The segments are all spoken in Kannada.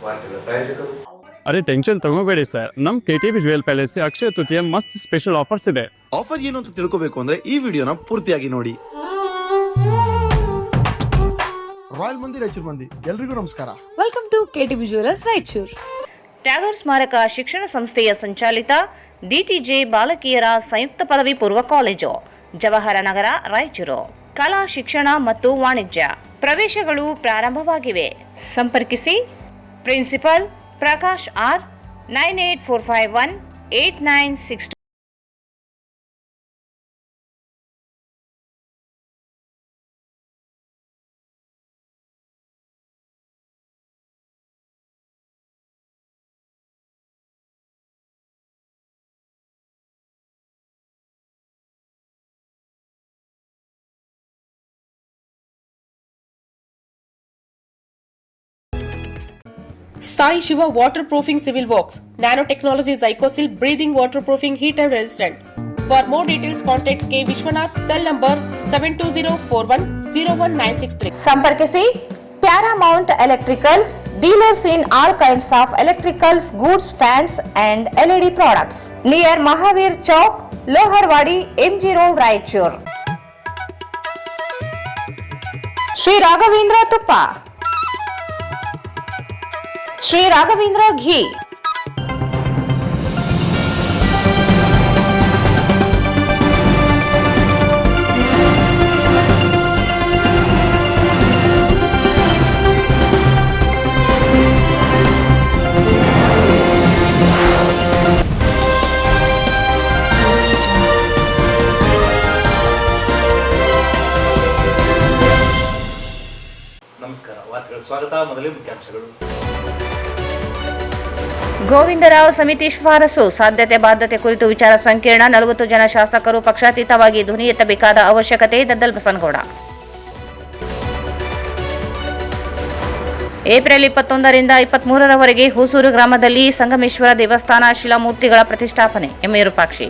ವಾರ್ತೆಗಳ ಪ್ರಾಯೋಜಕರು. ಅರೆ ಟೆನ್ಷನ್ ತಗೋಬೇಡಿ ಸರ್, ನಮ್ KTB jewel palace Akshaya Tritiya ಮಸ್ತ್ ಸ್ಪೆಷಲ್ ಆಫರ್ಸ್ ಇದೆ. ಆಫರ್ ಏನು ಅಂತ ತಿಳ್ಕೋಬೇಕು ಅಂದ್ರೆ ಈ ವಿಡಿಯೋನ ಪೂರ್ತಿಯಾಗಿ ನೋಡಿ. ರಾಯಲ್ ಮಂದಿ ರಾಯಚೂರು ಮಂದಿ ಎಲ್ರಿಗೂ ನಮಸ್ಕಾರ. Welcome to KTB jewellers Raichur. Tagore ಸ್ಮಾರಕ ಶಿಕ್ಷಣ ಸಂಸ್ಥೆಯ ಸಂಚಾಲಿತ DTJ ಬಾಲಕಿಯರ ಸಂಯುಕ್ತ ಪದವಿ ಪೂರ್ವ ಕಾಲೇಜು, ಜವಾಹರ ನಗರ, ರಾಯಚೂರು. ಕಲಾ ಶಿಕ್ಷಣ ಮತ್ತು ವಾಣಿಜ್ಯ ಪ್ರವೇಶಗಳು ಪ್ರಾರಂಭವಾಗಿವೆ. ಸಂಪರ್ಕಿಸಿ principal Prakash R 98451896. Sai Shiva Waterproofing Civil Works, Nanotechnology Zycosil Breathing Waterproofing Heater Resistant. For more details, contact K. Vishwanath, cell number 72041019663. ಸಂಪರ್ಕಿಸಿ Paramount electricals, dealers in all kinds of electricals goods, fans and LED products, near Mahavir Chowk, Loharwadi, MG road, Raichur. Shri Raghavendra ತುಪ್ಪ, ಶ್ರೀ ರಾಘವೇಂದ್ರ ಘೀ, ನಮಸ್ಕಾರ. ವಾರ್ತೆಗಳ ಸ್ವಾಗತ. ಮೊದಲೇ ಮುಖ್ಯಾಂಶಗಳು. ಗೋವಿಂದರಾವ್ ಸಮಿತಿ ಶಿಫಾರಸು, ಸಾಧ್ಯತೆ ಬಾಧ್ಯತೆ ಕುರಿತು ವಿಚಾರ ಸಂಕಿರಣ. 40 ಜನ ಶಾಸಕರು ಪಕ್ಷಾತೀತವಾಗಿ ಧ್ವನಿ ಎತ್ತಬೇಕಾದ ಅವಶ್ಯಕತೆ. ದದ್ದಲ್ ಬಸನಗೌಡ. ಏಪ್ರಿಲ್ 21ರಿಂದ 23ರವರೆಗೆ ಹೊಸೂರು ಗ್ರಾಮದಲ್ಲಿ ಸಂಗಮೇಶ್ವರ ದೇವಸ್ಥಾನ ಶಿಲಾಮೂರ್ತಿಗಳ ಪ್ರತಿಷ್ಠಾಪನೆ. ಎಂ. ವಿರೂಪಾಕ್ಷಿ.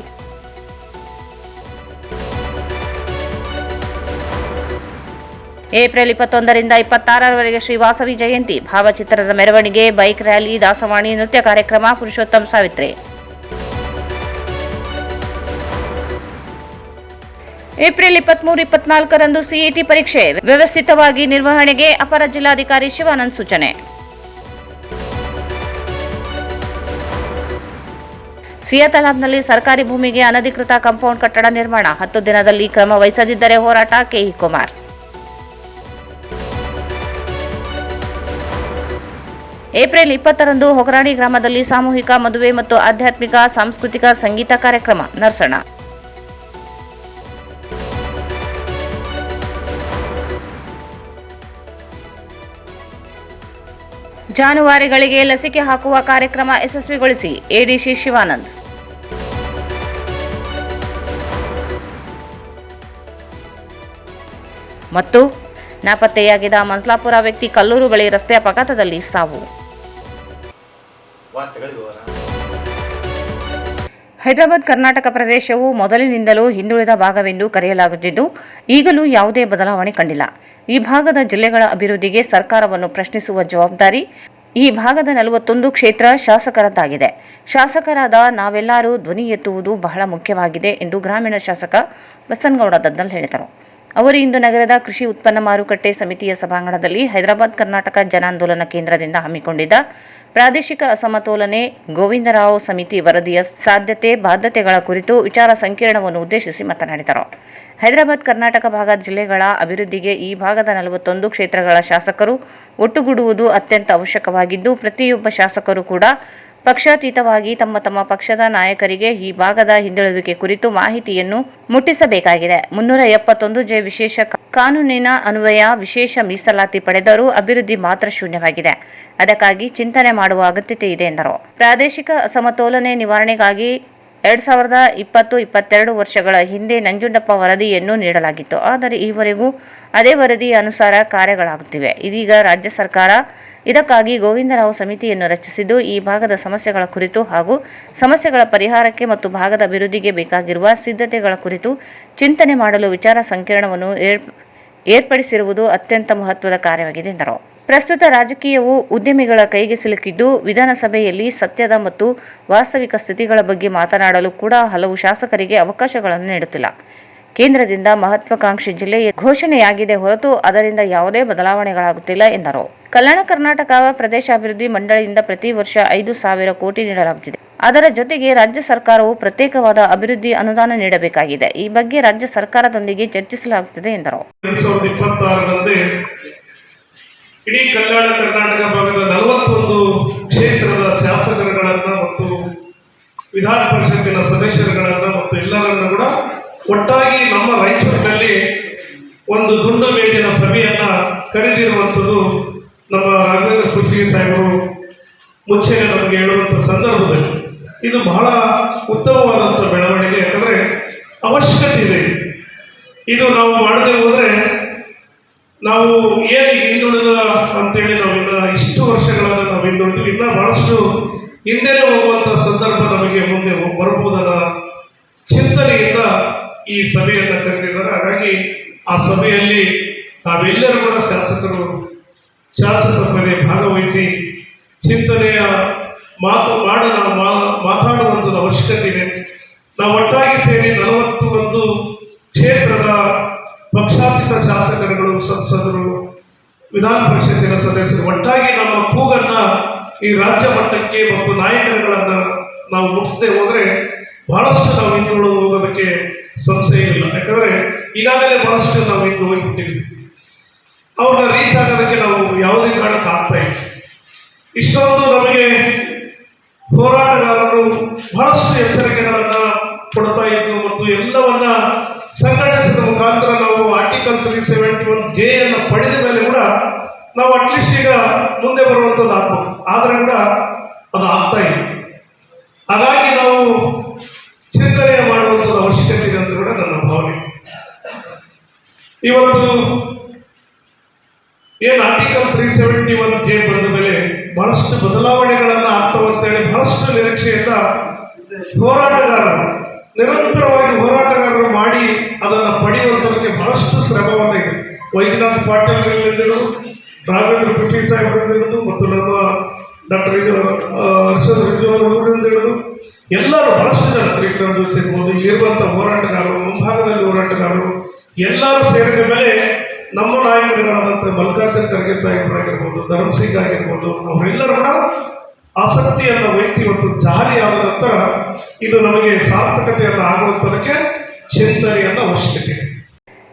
ಏಪ್ರಿಲ್ 21ರಿಂದ 26ರವರೆಗೆ ಶ್ರೀ ವಾಸವಿ ಜಯಂತಿ, ಭಾವಚಿತ್ರದ ಮೆರವಣಿಗೆ, ಬೈಕ್ ರ್ಯಾಲಿ, ದಾಸವಾಣಿ, ನೃತ್ಯ ಕಾರ್ಯಕ್ರಮ. ಪುರುಷೋತ್ತಮ್ ಸಾವಿತ್ರಿ. ಏಪ್ರಿಲ್ 23-24ರಂದು CET ಪರೀಕ್ಷೆ ವ್ಯವಸ್ಥಿತವಾಗಿ ನಿರ್ವಹಣೆಗೆ ಅಪರ ಜಿಲ್ಲಾಧಿಕಾರಿ ಶಿವಾನಂದ್ ಸೂಚನೆ. ಸಿಯಾತಲಾಬ್ನಲ್ಲಿ ಸರ್ಕಾರಿ ಭೂಮಿಗೆ ಅನಧಿಕೃತ ಕಾಂಪೌಂಡ್ ಕಟ್ಟಡ ನಿರ್ಮಾಣ, 10 ದಿನದಲ್ಲಿ ಕ್ರಮ ವಹಿಸದಿದ್ದರೆ ಹೋರಾಟ. KE ಕುಮಾರ್. ಏಪ್ರಿಲ್ 20ರಂದು ಹೊಗರಾಡಿ ಗ್ರಾಮದಲ್ಲಿ ಸಾಮೂಹಿಕ ಮದುವೆ ಮತ್ತು ಆಧ್ಯಾತ್ಮಿಕ ಸಾಂಸ್ಕೃತಿಕ ಸಂಗೀತ ಕಾರ್ಯಕ್ರಮ. ನರಸಣ. ಜಾನುವಾರುಗಳಿಗೆ ಲಸಿಕೆ ಹಾಕುವ ಕಾರ್ಯಕ್ರಮ ಯಶಸ್ವಿಗೊಳಿಸಿ ADC ಶಿವಾನಂದ್. ಮತ್ತು ನಾಪತ್ತೆಯಾಗಿದ್ದ ಮನ್ಸಲಾಪುರ ವ್ಯಕ್ತಿ ಕಲ್ಲೂರು ಬಳಿ ರಸ್ತೆ ಅಪಘಾತದಲ್ಲಿ ಸಾವು. ಹೈದರಾಬಾದ್ ಕರ್ನಾಟಕ ಪ್ರದೇಶವು ಮೊದಲಿನಿಂದಲೂ ಹಿಂದುಳಿದ ಭಾಗವೆಂದು ಕರೆಯಲಾಗುತ್ತಿದ್ದು, ಈಗಲೂ ಯಾವುದೇ ಬದಲಾವಣೆ ಕಂಡಿಲ್ಲ. ಈ ಭಾಗದ ಜಿಲ್ಲೆಗಳ ಅಭಿವೃದ್ಧಿಗೆ ಸರ್ಕಾರವನ್ನು ಪ್ರಶ್ನಿಸುವ ಜವಾಬ್ದಾರಿ ಈ ಭಾಗದ 41 ಕ್ಷೇತ್ರ ಶಾಸಕರದ್ದಾಗಿದೆ. ಶಾಸಕರಾದ ನಾವೆಲ್ಲರೂ ಧ್ವನಿ ಎತ್ತುವುದು ಬಹಳ ಮುಖ್ಯವಾಗಿದೆ ಎಂದು ಗ್ರಾಮೀಣ ಶಾಸಕ ಬಸನಗೌಡ ದದ್ದಲ್ ಹೇಳಿದರು. ಅವರು ಇಂದು ನಗರದ ಕೃಷಿ ಉತ್ಪನ್ನ ಮಾರುಕಟ್ಟೆ ಸಮಿತಿಯ ಸಭಾಂಗಣದಲ್ಲಿ ಹೈದರಾಬಾದ್ ಕರ್ನಾಟಕ ಜನಾಂದೋಲನ ಕೇಂದ್ರದಿಂದ ಹಮ್ಮಿಕೊಂಡಿದ್ದ ಪ್ರಾದೇಶಿಕ ಅಸಮತೋಲನೆ ಗೋವಿಂದರಾವ್ ಸಮಿತಿ ವರದಿಯ ಸಾಧ್ಯತೆ ಬಾಧ್ಯತೆಗಳ ಕುರಿತು ವಿಚಾರ ಸಂಕಿರಣವನ್ನು ಉದ್ದೇಶಿಸಿ ಮಾತನಾಡಿದರು. ಹೈದರಾಬಾದ್ ಕರ್ನಾಟಕ ಭಾಗದ ಜಿಲ್ಲೆಗಳ ಅಭಿವೃದ್ಧಿಗೆ ಈ ಭಾಗದ 41 ಕ್ಷೇತ್ರಗಳ ಶಾಸಕರು ಒಟ್ಟುಗೂಡುವುದು ಅತ್ಯಂತ ಅವಶ್ಯಕವಾಗಿದ್ದು, ಪ್ರತಿಯೊಬ್ಬ ಶಾಸಕರು ಕೂಡ ಪಕ್ಷಾತೀತವಾಗಿ ತಮ್ಮ ತಮ್ಮ ಪಕ್ಷದ ನಾಯಕರಿಗೆ ಈ ಭಾಗದ ಹಿಂದುಳಿಕೆ ಕುರಿತು ಮಾಹಿತಿಯನ್ನು ಮುಟ್ಟಿಸಬೇಕಾಗಿದೆ. 371 ಜೆ ವಿಶೇಷ ಕಾನೂನಿನ ಅನ್ವಯ ವಿಶೇಷ ಮೀಸಲಾತಿ ಪಡೆದರೂ ಅಭಿವೃದ್ಧಿ ಮಾತ್ರ ಶೂನ್ಯವಾಗಿದೆ. ಅದಕ್ಕಾಗಿ ಚಿಂತನೆ ಮಾಡುವ ಅಗತ್ಯತೆ ಇದೆ ಎಂದರು. ಪ್ರಾದೇಶಿಕ ಅಸಮತೋಲನೆ ನಿವಾರಣೆಗಾಗಿ 2020-22 ವರ್ಷಗಳ ಹಿಂದೆ ನಂಜುಂಡಪ್ಪ ವರದಿಯನ್ನು ನೀಡಲಾಗಿತ್ತು. ಆದರೆ ಈವರೆಗೂ ಅದೇ ವರದಿಯ ಅನುಸಾರ ಕಾರ್ಯಗಳಾಗುತ್ತಿವೆ. ಇದೀಗ ರಾಜ್ಯ ಸರ್ಕಾರ ಇದಕ್ಕಾಗಿ ಗೋವಿಂದರಾವ್ ಸಮಿತಿಯನ್ನು ರಚಿಸಿದ್ದು, ಈ ಭಾಗದ ಸಮಸ್ಯೆಗಳ ಕುರಿತು ಹಾಗೂ ಸಮಸ್ಯೆಗಳ ಪರಿಹಾರಕ್ಕೆ ಮತ್ತು ಭಾಗದ ಅಭಿವೃದ್ಧಿಗೆ ಬೇಕಾಗಿರುವ ಸಿದ್ಧತೆಗಳ ಕುರಿತು ಚಿಂತನೆ ಮಾಡಲು ವಿಚಾರ ಸಂಕಿರಣವನ್ನು ಏರ್ಪಡಿಸಿರುವುದು ಅತ್ಯಂತ ಮಹತ್ವದ ಕಾರ್ಯವಾಗಿದೆ ಎಂದರು. ಪ್ರಸ್ತುತ ರಾಜಕೀಯವು ಉದ್ಯಮಿಗಳ ಕೈಗೆ ಸಿಲುಕಿದ್ದು ವಿಧಾನಸಭೆಯಲ್ಲಿ ಸತ್ಯದ ಮತ್ತು ವಾಸ್ತವಿಕ ಸ್ಥಿತಿಗಳ ಬಗ್ಗೆ ಮಾತನಾಡಲು ಕೂಡ ಹಲವು ಶಾಸಕರಿಗೆ ಅವಕಾಶಗಳನ್ನು ನೀಡುತ್ತಿಲ್ಲ. ಕೇಂದ್ರದಿಂದ ಮಹತ್ವಾಕಾಂಕ್ಷಿ ಜಿಲ್ಲೆ ಘೋಷಣೆಯಾಗಿದೆ ಹೊರತು ಅದರಿಂದ ಯಾವುದೇ ಬದಲಾವಣೆಗಳಾಗುತ್ತಿಲ್ಲ ಎಂದರು. ಕಲ್ಯಾಣ ಕರ್ನಾಟಕ ಪ್ರದೇಶಾಭಿವೃದ್ಧಿ ಮಂಡಳಿಯಿಂದ ಪ್ರತಿ ವರ್ಷ 5,000 ಕೋಟಿ ನೀಡಲಾಗುತ್ತಿದೆ. ಅದರ ಜೊತೆಗೆ ರಾಜ್ಯ ಸರ್ಕಾರವು ಪ್ರತ್ಯೇಕವಾದ ಅಭಿವೃದ್ಧಿ ಅನುದಾನ ನೀಡಬೇಕಾಗಿದೆ. ಈ ಬಗ್ಗೆ ರಾಜ್ಯ ಸರ್ಕಾರದೊಂದಿಗೆ ಚರ್ಚಿಸಲಾಗುತ್ತಿದೆ ಎಂದರು. 2026ರಂದೇ ಇಡೀ ಕಲ್ಯಾಣ ಕರ್ನಾಟಕ ಭಾಗದ 41 ಕ್ಷೇತ್ರದ ಶಾಸಕರುಗಳನ್ನ ಮತ್ತು ವಿಧಾನ ಪರಿಷತ್ತಿನ ಸದಸ್ಯರುಗಳನ್ನ ಮತ್ತು ಎಲ್ಲರನ್ನು ಕೂಡ ಒಟ್ಟಾಗಿ ನಮ್ಮ ರಾಯಚೂರಿನಲ್ಲಿ ಒಂದು ದುಂಡು ಮೇಜಿನ ಸಭೆಯನ್ನ ಕರೆದಿರುವಂಥದ್ದು ನಮ್ಮ ರಾಘವೇಂದ್ರ ಕುಷ್ಟಗಿ ಸಾಹೇಬರು ಮುಂಚೆನೆ ನಮಗೆ ಹೇಳುವಂಥ ಸಂದರ್ಭದಲ್ಲಿ ಇದು ಬಹಳ ಉತ್ತಮವಾದಂಥ ಬೆಳವಣಿಗೆ. ಯಾಕಂದರೆ ಅವಶ್ಯಕತೆ ಇದೆ. ಇದು ನಾವು ಮಾಡದೆ ಹೋದರೆ ನಾವು ಏನು ಹಿಂದುಳಿದ ಅಂತೇಳಿ ನಾವಿನ್ನ ಇಷ್ಟು ವರ್ಷಗಳನ್ನು ನಾವು ಹಿಂದುಳಿದು ಇನ್ನೂ ಬಹಳಷ್ಟು ಹಿಂದೆನೇ ಹೋಗುವಂಥ ಸಂದರ್ಭ ನಮಗೆ ಮುಂದೆ ಬರಬಹುದನ್ನ ಚಿಂತನೆಯಿಂದ ಈ ಸಭೆಯನ್ನು ಕರೆದಿದ್ದಾರೆ. ಹಾಗಾಗಿ ಆ ಸಭೆಯಲ್ಲಿ ನಾವೆಲ್ಲರೂ ಕೂಡ ಶಾಸಕರು ಶಾಸಕರೇ ಭಾಗವಹಿಸಿ ಚಿಂತನೆಯ ಮಾತಾಡುವಂಥದ್ದು ಅವಶ್ಯಕತೆ ಇದೆ. ನಾವು ಒಟ್ಟಾಗಿ ಸೇರಿ 41 ಕ್ಷೇತ್ರದ ಪಕ್ಷಾತೀತ ಶಾಸಕರುಗಳು, ಸಂಸದರು, ವಿಧಾನ ಪರಿಷತ್ತಿನ ಸದಸ್ಯರು ಒಟ್ಟಾಗಿ ನಮ್ಮ ಕೂಗನ್ನ ಈ ರಾಜ್ಯ ಮಟ್ಟಕ್ಕೆ ಮತ್ತು ನಾಯಕರುಗಳನ್ನು ನಾವು ಮುಗಿಸದೆ ಹೋದರೆ ಬಹಳಷ್ಟು ನಾವು ಹಿಂದುಳಿದು ಹೋಗೋದಕ್ಕೆ ಸಂಶಯ ಇಲ್ಲ. ಯಾಕಂದರೆ ಈಗಾಗಲೇ ಬಹಳಷ್ಟು ನಾವು ಹಿಂದೆ ಹೋಗಿಬಿಟ್ಟಿದ್ವಿ. ಅವ್ರನ್ನ ರೀಚ್ ಆಗೋದಕ್ಕೆ ನಾವು ಯಾವುದೇ ಕಾರಣಕ್ಕೆ ಆಗ್ತಾ ಇಲ್ಲ. ಇಷ್ಟೊಂದು ನಮಗೆ ಹೋರಾಟಗಾರರು ಬಹಳಷ್ಟು ಎಚ್ಚರಿಕೆಗಳನ್ನು ಕೊಡ್ತಾ ಇದ್ದು ಮತ್ತು ಎಲ್ಲವನ್ನ ಸಂಘಟಿಸಿದ ಮುಖಾಂತರ ನಾವು ಆರ್ಟಿಕಲ್ 371J ಅನ್ನು ಪಡೆದ ಮೇಲೆ ಕೂಡ ನಾವು ಅಟ್ಲೀಸ್ಟ್ ಈಗ ಮುಂದೆ ಬರುವಂಥದ್ದು ಆಗ್ಬೋದು. ಆದರೆ ಕೂಡ ಅದು ಆಗ್ತಾ ಇಲ್ಲ. ಹಾಗಾಗಿ ನಾವು ಚಿಂತನೆ ಮಾಡುವಂಥದ್ದು ಅವಶ್ಯಕತೆ ಇದೆ ಅಂತ ಕೂಡ ನನ್ನ ಭಾವನೆ. ಇವತ್ತು ಏನು ಆರ್ಟಿಕಲ್ 371J ಬಂದ ಮೇಲೆ ಬಹಳಷ್ಟು ಬದಲಾವಣೆಗಳನ್ನು ಆಗ್ತಾವಂತೇಳಿ ಬಹಳಷ್ಟು ನಿರೀಕ್ಷೆಯಿಂದ ಹೋರಾಟಗಾರರು ನಿರಂತರವಾಗಿ ಹೋರಾಟಗಾರರು ಮಾಡಿ ಅದನ್ನು ಪಡೆಯುವಂಥದಕ್ಕೆ ಬಹಳಷ್ಟು ಶ್ರಮವನ್ನು ಇದೆ. ವೈದ್ಯನಾಥ್ ಪಾಟೀಲ್, ರಾಘವೇಂದ್ರ ಕುಷ್ಟಗಿ ಸಾಹೇಬರಿಂದ ಮತ್ತು ನಮ್ಮ ಡಾಕ್ಟರ್ ಹರ್ಷದ್ ರಿಜ್ವಾನ್ ಹಿಡಿದು ಎಲ್ಲರೂ ಬಹಳಷ್ಟು ಜನ ಶ್ರೀಕೃಷ್ಣ ಜೋಶಿ ಇರ್ಬೋದು, ಇಲ್ಲಿರುವಂಥ ಹೋರಾಟಗಾರರು, ಮುಂಭಾಗದಲ್ಲಿ ಹೋರಾಟಗಾರರು ಎಲ್ಲರೂ ಸೇರಿದ ಮೇಲೆ ನಮ್ಮ ನಾಯಕರುಗಳಾದಂಥ ಮಲ್ಲಿಕಾರ್ಜುನ ಖರ್ಗೆ ಸಾಹೇಬರಾಗಿರ್ಬೋದು, ಧರ್ಮಸಿಂಗ್ ಆಗಿರ್ಬೋದು, ಅವರೆಲ್ಲರೂ ಕೂಡ ಆಸಕ್ತಿಯನ್ನು ವಹಿಸಿ ಇವತ್ತು ಜಾರಿಯಾದ ನಂತರ ಇದು ನಮಗೆ ಸಾರ್ಥಕತೆಯನ್ನು ಆಗುವಂಥದಕ್ಕೆ ಚಿಂತನೆಯನ್ನು ಅವಶ್ಯಕತೆ ಇದೆ.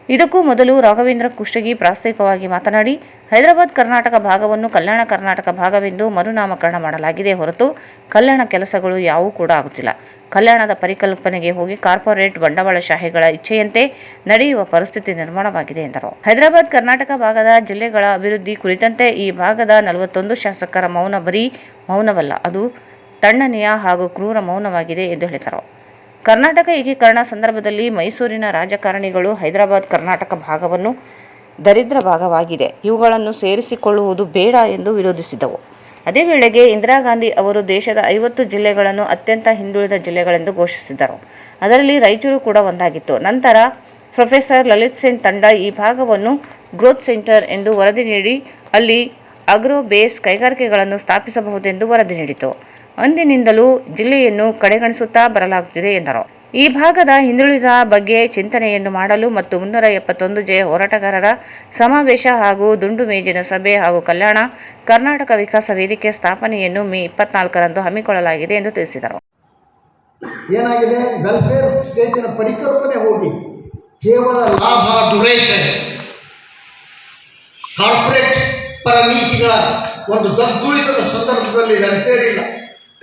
ಇದಕ್ಕೂ ಮೊದಲು ರಾಘವೇಂದ್ರ ಕುಷ್ಟಗಿ ಪ್ರಾಸ್ತಾವಿಕವಾಗಿ ಮಾತನಾಡಿ, ಹೈದರಾಬಾದ್ ಕರ್ನಾಟಕ ಭಾಗವನ್ನು ಕಲ್ಯಾಣ ಕರ್ನಾಟಕ ಭಾಗವೆಂದು ಮರುನಾಮಕರಣ ಮಾಡಲಾಗಿದೆ ಹೊರತು ಕಲ್ಯಾಣ ಕೆಲಸಗಳು ಯಾವೂ ಕೂಡ ಆಗುತ್ತಿಲ್ಲ. ಕಲ್ಯಾಣದ ಪರಿಕಲ್ಪನೆಗೆ ಹೋಗಿ ಕಾರ್ಪೊರೇಟ್ ಬಂಡವಾಳಶಾಹಿಗಳ ಇಚ್ಛೆಯಂತೆ ನಡೆಯುವ ಪರಿಸ್ಥಿತಿ ನಿರ್ಮಾಣವಾಗಿದೆ ಎಂದರು. ಹೈದರಾಬಾದ್ ಕರ್ನಾಟಕ ಭಾಗದ ಜಿಲ್ಲೆಗಳ ಅಭಿವೃದ್ಧಿ ಕುರಿತಂತೆ ಈ ಭಾಗದ 41 ಶಾಸಕರ ಮೌನ ಬರೀ ಮೌನವಲ್ಲ, ಅದು ತಣ್ಣನೆಯ ಹಾಗೂ ಕ್ರೂರ ಮೌನವಾಗಿದೆ ಎಂದು ಹೇಳಿದರು. ಕರ್ನಾಟಕ ಏಕೀಕರಣ ಸಂದರ್ಭದಲ್ಲಿ ಮೈಸೂರಿನ ರಾಜಕಾರಣಿಗಳು ಹೈದರಾಬಾದ್ ಕರ್ನಾಟಕ ಭಾಗವನ್ನು ದರಿದ್ರ ಭಾಗವಾಗಿದೆ, ಇವುಗಳನ್ನು ಸೇರಿಸಿಕೊಳ್ಳುವುದು ಬೇಡ ಎಂದು ವಿರೋಧಿಸಿದವು. ಅದೇ ವೇಳೆಗೆ ಇಂದಿರಾ ಗಾಂಧಿ ಅವರು ದೇಶದ 50 ಜಿಲ್ಲೆಗಳನ್ನು ಅತ್ಯಂತ ಹಿಂದುಳಿದ ಜಿಲ್ಲೆಗಳೆಂದು ಘೋಷಿಸಿದರು. ಅದರಲ್ಲಿ ರಾಯಚೂರು ಕೂಡ ಒಂದಾಗಿತ್ತು. ನಂತರ ಪ್ರೊಫೆಸರ್ ಲಲಿತ್ ಸೇನ್ ತಂಡ ಈ ಭಾಗವನ್ನು ಗ್ರೋತ್ ಸೆಂಟರ್ ಎಂದು ವರದಿ ನೀಡಿ ಅಲ್ಲಿ ಅಗ್ರೋ ಬೇಸ್ ಕೈಗಾರಿಕೆಗಳನ್ನು ಸ್ಥಾಪಿಸಬಹುದೆಂದು ವರದಿ ನೀಡಿತು. ಅಂದಿನಿಂದಲೂ ಜಿಲ್ಲೆಯನ್ನು ಕಡೆಗಣಿಸುತ್ತಾ ಬರಲಾಗುತ್ತಿದೆ ಎಂದರು. ಈ ಭಾಗದ ಹಿಂದುಳಿದ ಬಗ್ಗೆ ಚಿಂತನೆಯನ್ನು ಮಾಡಲು ಮತ್ತು 371J ಹೋರಾಟಗಾರರ ಸಮಾವೇಶ ಹಾಗೂ ದುಂಡು ಮೇಜಿನ ಸಭೆ ಹಾಗೂ ಕಲ್ಯಾಣ ಕರ್ನಾಟಕ ವಿಕಾಸ ವೇದಿಕೆ ಸ್ಥಾಪನೆಯನ್ನು ಮೇ 24ರಂದು ಹಮ್ಮಿಕೊಳ್ಳಲಾಗಿದೆ ಎಂದು ತಿಳಿಸಿದರು. ಏನಾಗಿದೆ, ವೆಲ್ಫೇರ್ ಸ್ಟೇಟಿನ ಪರಿಕಲ್ಪನೆ ಹೋಗಿ ಕೇವಲ ಲಾಭ ದುರೈಕೆ ಕಾರ್ಪೊರೇಟ್ ಪರ ನೀತಿಗಳ ಒಂದು ದದ್ದುಳಿತದ ಸಂದರ್ಭದಲ್ಲಿ ವೆಲ್ಫೇರ್ ಇಲ್ಲ.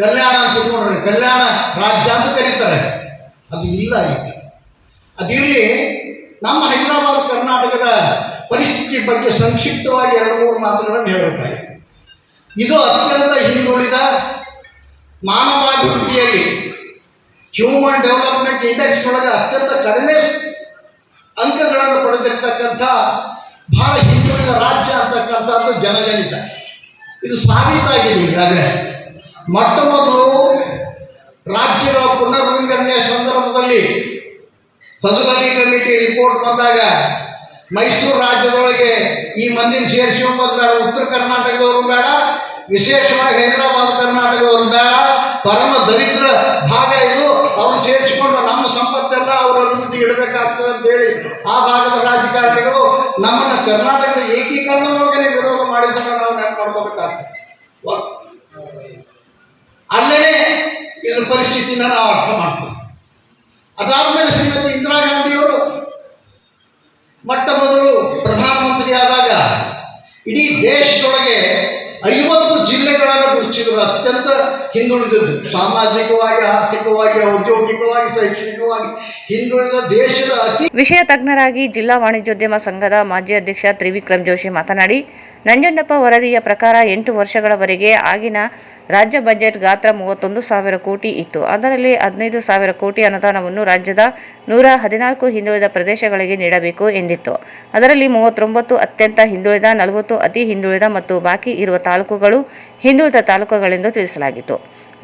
ಕಲ್ಯಾಣ ಅಂತ ನೋಡ್ರಿ, ಕಲ್ಯಾಣ ರಾಜ್ಯ ಅಂತ ಕರೀತಾರೆ, ಅದು ಇಲ್ಲ ಈಗ. ಅದಿರಲಿ, ನಮ್ಮ ಹೈದರಾಬಾದ್ ಕರ್ನಾಟಕದ ಪರಿಸ್ಥಿತಿ ಬಗ್ಗೆ ಸಂಕ್ಷಿಪ್ತವಾಗಿ 2-3 ಮಾತುಗಳನ್ನು ಹೇಳಬೇಕಾಗಿದೆ. ಇದು ಅತ್ಯಂತ ಹಿಂದುಳಿದ ಮಾನವಾಭಿವೃದ್ಧಿಯಲ್ಲಿ ಹ್ಯೂಮನ್ ಡೆವಲಪ್ಮೆಂಟ್ ಇಂಡೆಕ್ಸ್ ಒಳಗೆ ಅತ್ಯಂತ ಕಡಿಮೆ ಅಂಕಗಳನ್ನು ಪಡೆದಿರ್ತಕ್ಕಂಥ ಬಹಳ ಹಿಂದುಳಿದ ರಾಜ್ಯ ಅಂತಕ್ಕಂಥದ್ದು ಜನಜನಿತ. ಇದು ಸಾಬೀತಾಗಿದೆ. ಈಗಾಗಲೇ ಮೊಟ್ಟ ಮೊದಲು ರಾಜ್ಯಗಳ ಪುನರ್ವಿಂಗಡಣೆ ಸಂದರ್ಭದಲ್ಲಿ ಫಜಲ್ ಅಲಿ ಕಮಿಟಿ ರಿಪೋರ್ಟ್ ಬಂದಾಗ ಮೈಸೂರು ರಾಜ್ಯದೊಳಗೆ ಈ ಮಂದಿನ ಸೇರಿಸ್ಕೊಂಬೋದು ಬೇಡ, ಉತ್ತರ ಕರ್ನಾಟಕದವರು ಬೇಡ, ವಿಶೇಷವಾಗಿ ಹೈದರಾಬಾದ್ ಕರ್ನಾಟಕದವರು ಬೇಡ, ಪರಮ ದರಿದ್ರ ಭಾಗ ಇದು, ಅವ್ರು ಸೇರಿಸಿಕೊಂಡು ನಮ್ಮ ಸಂಪತ್ತೆಲ್ಲ ಅವರ ಅನುಮತಿ ಇಡಬೇಕಾಗ್ತದೆ ಅಂತೇಳಿ ಆ ಭಾಗದ ರಾಜಕಾರಣಿಗಳು ನಮ್ಮನ್ನು ಕರ್ನಾಟಕದ ಏಕೀಕರಣದೊಳಗೆ ವಿರೋಧ ಮಾಡಿದ್ದನ್ನು ನಾವು ನೆನಪು ಮಾಡ್ಕೋಬೇಕಾಗ್ತದೆ. ಅಲ್ಲೇ ಇದ್ರ ಪರಿಸ್ಥಿತಿನ ನಾವು ಅರ್ಥ ಮಾಡ್ತೀವಿ. ಅದಾದ್ಮೇಲೆ ಶ್ರೀಮತಿ ಇಂದಿರಾ ಗಾಂಧಿಯವರು ಮೊಟ್ಟ ಮೊದಲು ಪ್ರಧಾನಮಂತ್ರಿ ಆದಾಗ ಇಡೀ ದೇಶದೊಳಗೆ 50 ಜಿಲ್ಲೆಗಳನ್ನು ಗುರುತಿಸಿದರು, ಅತ್ಯಂತ ಹಿಂದುಳಿದದ್ದು, ಸಾಮಾಜಿಕವಾಗಿ, ಆರ್ಥಿಕವಾಗಿ, ಔದ್ಯೋಗಿಕವಾಗಿ, ಶೈಕ್ಷಣಿಕವಾಗಿ ಹಿಂದುಳಿದ ದೇಶದ ವಿಷಯ ತಜ್ಞರಾಗಿ ಜಿಲ್ಲಾ ವಾಣಿಜ್ಯೋದ್ಯಮ ಸಂಘದ ಮಾಜಿ ಅಧ್ಯಕ್ಷ ತ್ರಿವಿಕ್ರಮ್ ಜೋಶಿ ಮಾತನಾಡಿ, ನಂಜುಂಡಪ್ಪ ವರದಿಯ ಪ್ರಕಾರ 8 ವರ್ಷಗಳವರೆಗೆ ಆಗಿನ ರಾಜ್ಯ ಬಜೆಟ್ ಗಾತ್ರ 31,000 ಕೋಟಿ ಇತ್ತು. ಅದರಲ್ಲಿ 15,000 ಕೋಟಿ ಅನುದಾನವನ್ನು ರಾಜ್ಯದ 114 ಹಿಂದುಳಿದ ಪ್ರದೇಶಗಳಿಗೆ ನೀಡಬೇಕು ಎಂದಿತ್ತು. ಅದರಲ್ಲಿ 39 ಅತ್ಯಂತ ಹಿಂದುಳಿದ, 40 ಅತಿ ಹಿಂದುಳಿದ ಮತ್ತು ಬಾಕಿ ಇರುವ ತಾಲೂಕುಗಳು ಹಿಂದುಳಿದ ತಾಲೂಕುಗಳೆಂದು ತಿಳಿಸಲಾಗಿತ್ತು.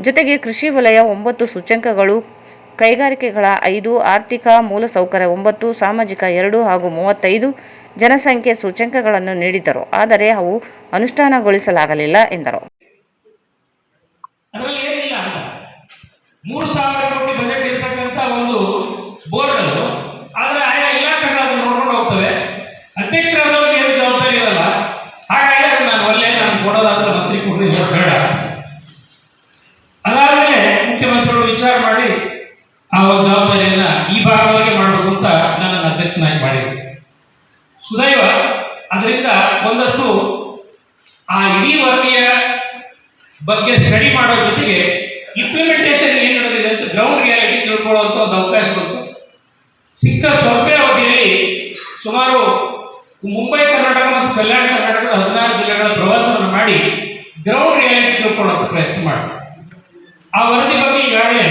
ಜೊತೆಗೆ ಕೃಷಿ ವಲಯ 9 ಸೂಚ್ಯಂಕಗಳು, ಕೈಗಾರಿಕೆಗಳ 5, ಆರ್ಥಿಕ ಮೂಲಸೌಕರ್ಯ 9, ಸಾಮಾಜಿಕ 2 ಹಾಗೂ 35 ಜನಸಂಖ್ಯೆ ಸೂಚ್ಯಂಕಗಳನ್ನು ನೀಡಿದ್ದರು. ಆದರೆ ಅವು ಅನುಷ್ಠಾನಗೊಳಿಸಲಾಗಲಿಲ್ಲ ಎಂದರು. ಅದರಲ್ಲಿ ಏನಿಲ್ಲ ಅಂತ 3,000 ಕೋಟಿ ಬಜೆಟ್ ಇರ್ತಕ್ಕಂಥ ಒಂದು ಬೋರ್ಡ್ ಅದು. ಆದರೆ ಆಯಾ ಇಲಾಖೆಗಳು ಅದನ್ನು ನೋಡ್ಕೊಂಡು ಹೋಗ್ತವೆ. ಅಧ್ಯಕ್ಷರಾದವ್ರಿಗೆ ಏನು ಜವಾಬ್ದಾರಿ ಇರಲ್ಲ. ಹಾಗಾಗಿ ಅದು ನಾನು ಒಳ್ಳೆ ನಾನು ಕೊಡೋದಾದ್ರೆ ಮಂತ್ರಿ ಕೊಡ್ರಿ ಬೇಡ. ಅದಾದಮೇಲೆ ಮುಖ್ಯಮಂತ್ರಿಗಳು ವಿಚಾರ ಮಾಡಿ ಆ ಒಂದು ಜವಾಬ್ದಾರಿಯನ್ನ ಈ ಭಾಗದವರಿಗೆ ಮಾಡಬೇಕು ಅಂತ ನನ್ನನ್ನು ಅಧ್ಯಕ್ಷನಾಗಿ ಮಾಡಿದೆ. ಸುದೈವ ಅದರಿಂದ ಒಂದಷ್ಟು ಆ ಇಡೀ ವರದಿಯ ಬಗ್ಗೆ ಸ್ಟಡಿ ಮಾಡೋ ಜೊತೆಗೆ ಇಂಪ್ಲಿಮೆಂಟೇಷನ್ ಏನು ನಡೆದಿದೆ ಅಂತ ಗ್ರೌಂಡ್ ರಿಯಾಲಿಟಿ ತಿಳ್ಕೊಳ್ಳುವಂಥ ಒಂದು ಅವಕಾಶ ಬಂತು. ಸಿಕ್ಕ ಸ್ವಲ್ಪ ಅವಧಿಯಲ್ಲಿ ಸುಮಾರು ಮುಂಬೈ ಕರ್ನಾಟಕ ಮತ್ತು ಕಲ್ಯಾಣ ಕರ್ನಾಟಕದ 16 ಜಿಲ್ಲೆಗಳ ಪ್ರವಾಸವನ್ನು ಮಾಡಿ ಗ್ರೌಂಡ್ ರಿಯಾಲಿಟಿ ತಿಳ್ಕೊಳ್ಳುವಂಥ ಪ್ರಯತ್ನ ಮಾಡಿ ಆ ವರದಿ ಬಗ್ಗೆ ಈಗಾಗಲೇ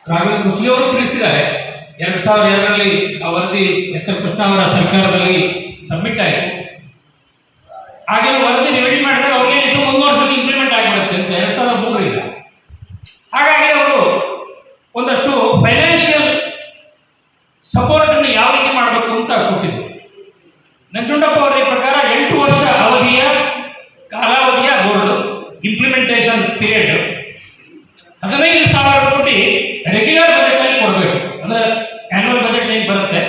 ರಾಘವೇಂದ್ರ ಕೃಷ್ಣಿಯವರು ತಿಳಿಸಿದ್ದಾರೆ. 2002ರಲ್ಲಿ ಆ ವರದಿ ಎಸ್.ಎಂ. ಕೃಷ್ಣ ಅವರ ಸರ್ಕಾರದಲ್ಲಿ ಸಬ್ಮಿಟ್ ಆಯಿತು. ಹಾಗೆ ವರದಿ ರೆಡಿ ಮಾಡಿದಾಗ ಅವ್ರಿಗೆ ಇದು 1 ವರ್ಷದಲ್ಲಿ ಇಂಪ್ಲಿಮೆಂಟ್ ಆಗಿರುತ್ತೆ ಅಂತ 2003ರಿಂದ. ಹಾಗಾಗಿ ಅವರು ಒಂದಷ್ಟು ಫೈನಾನ್ಷಿಯಲ್ ಸಪೋರ್ಟನ್ನು ಯಾವ ರೀತಿ ಮಾಡಬೇಕು ಅಂತ ಕೊಟ್ಟಿದ್ರು. ನಂಜುಂಡಪ್ಪ ವರದಿ ಪ್ರಕಾರ 8 ವರ್ಷ ಅವಧಿಯ ಕಾಲಾವಧಿಯ ಬೋರ್ಡ್ ಇಂಪ್ಲಿಮೆಂಟೇಷನ್ ಪೀರಿಯಡ್ 15,000 ಕೋಟಿ ರೆಗ್ಯುಲರ್ ಬಜೆಟ್ ಅಲ್ಲಿ ಕೊಡಬೇಕು. ಅಂದ್ರೆ ಆನ್ಯುವಲ್ ಬಜೆಟ್ ಏನು ಬರುತ್ತೆ.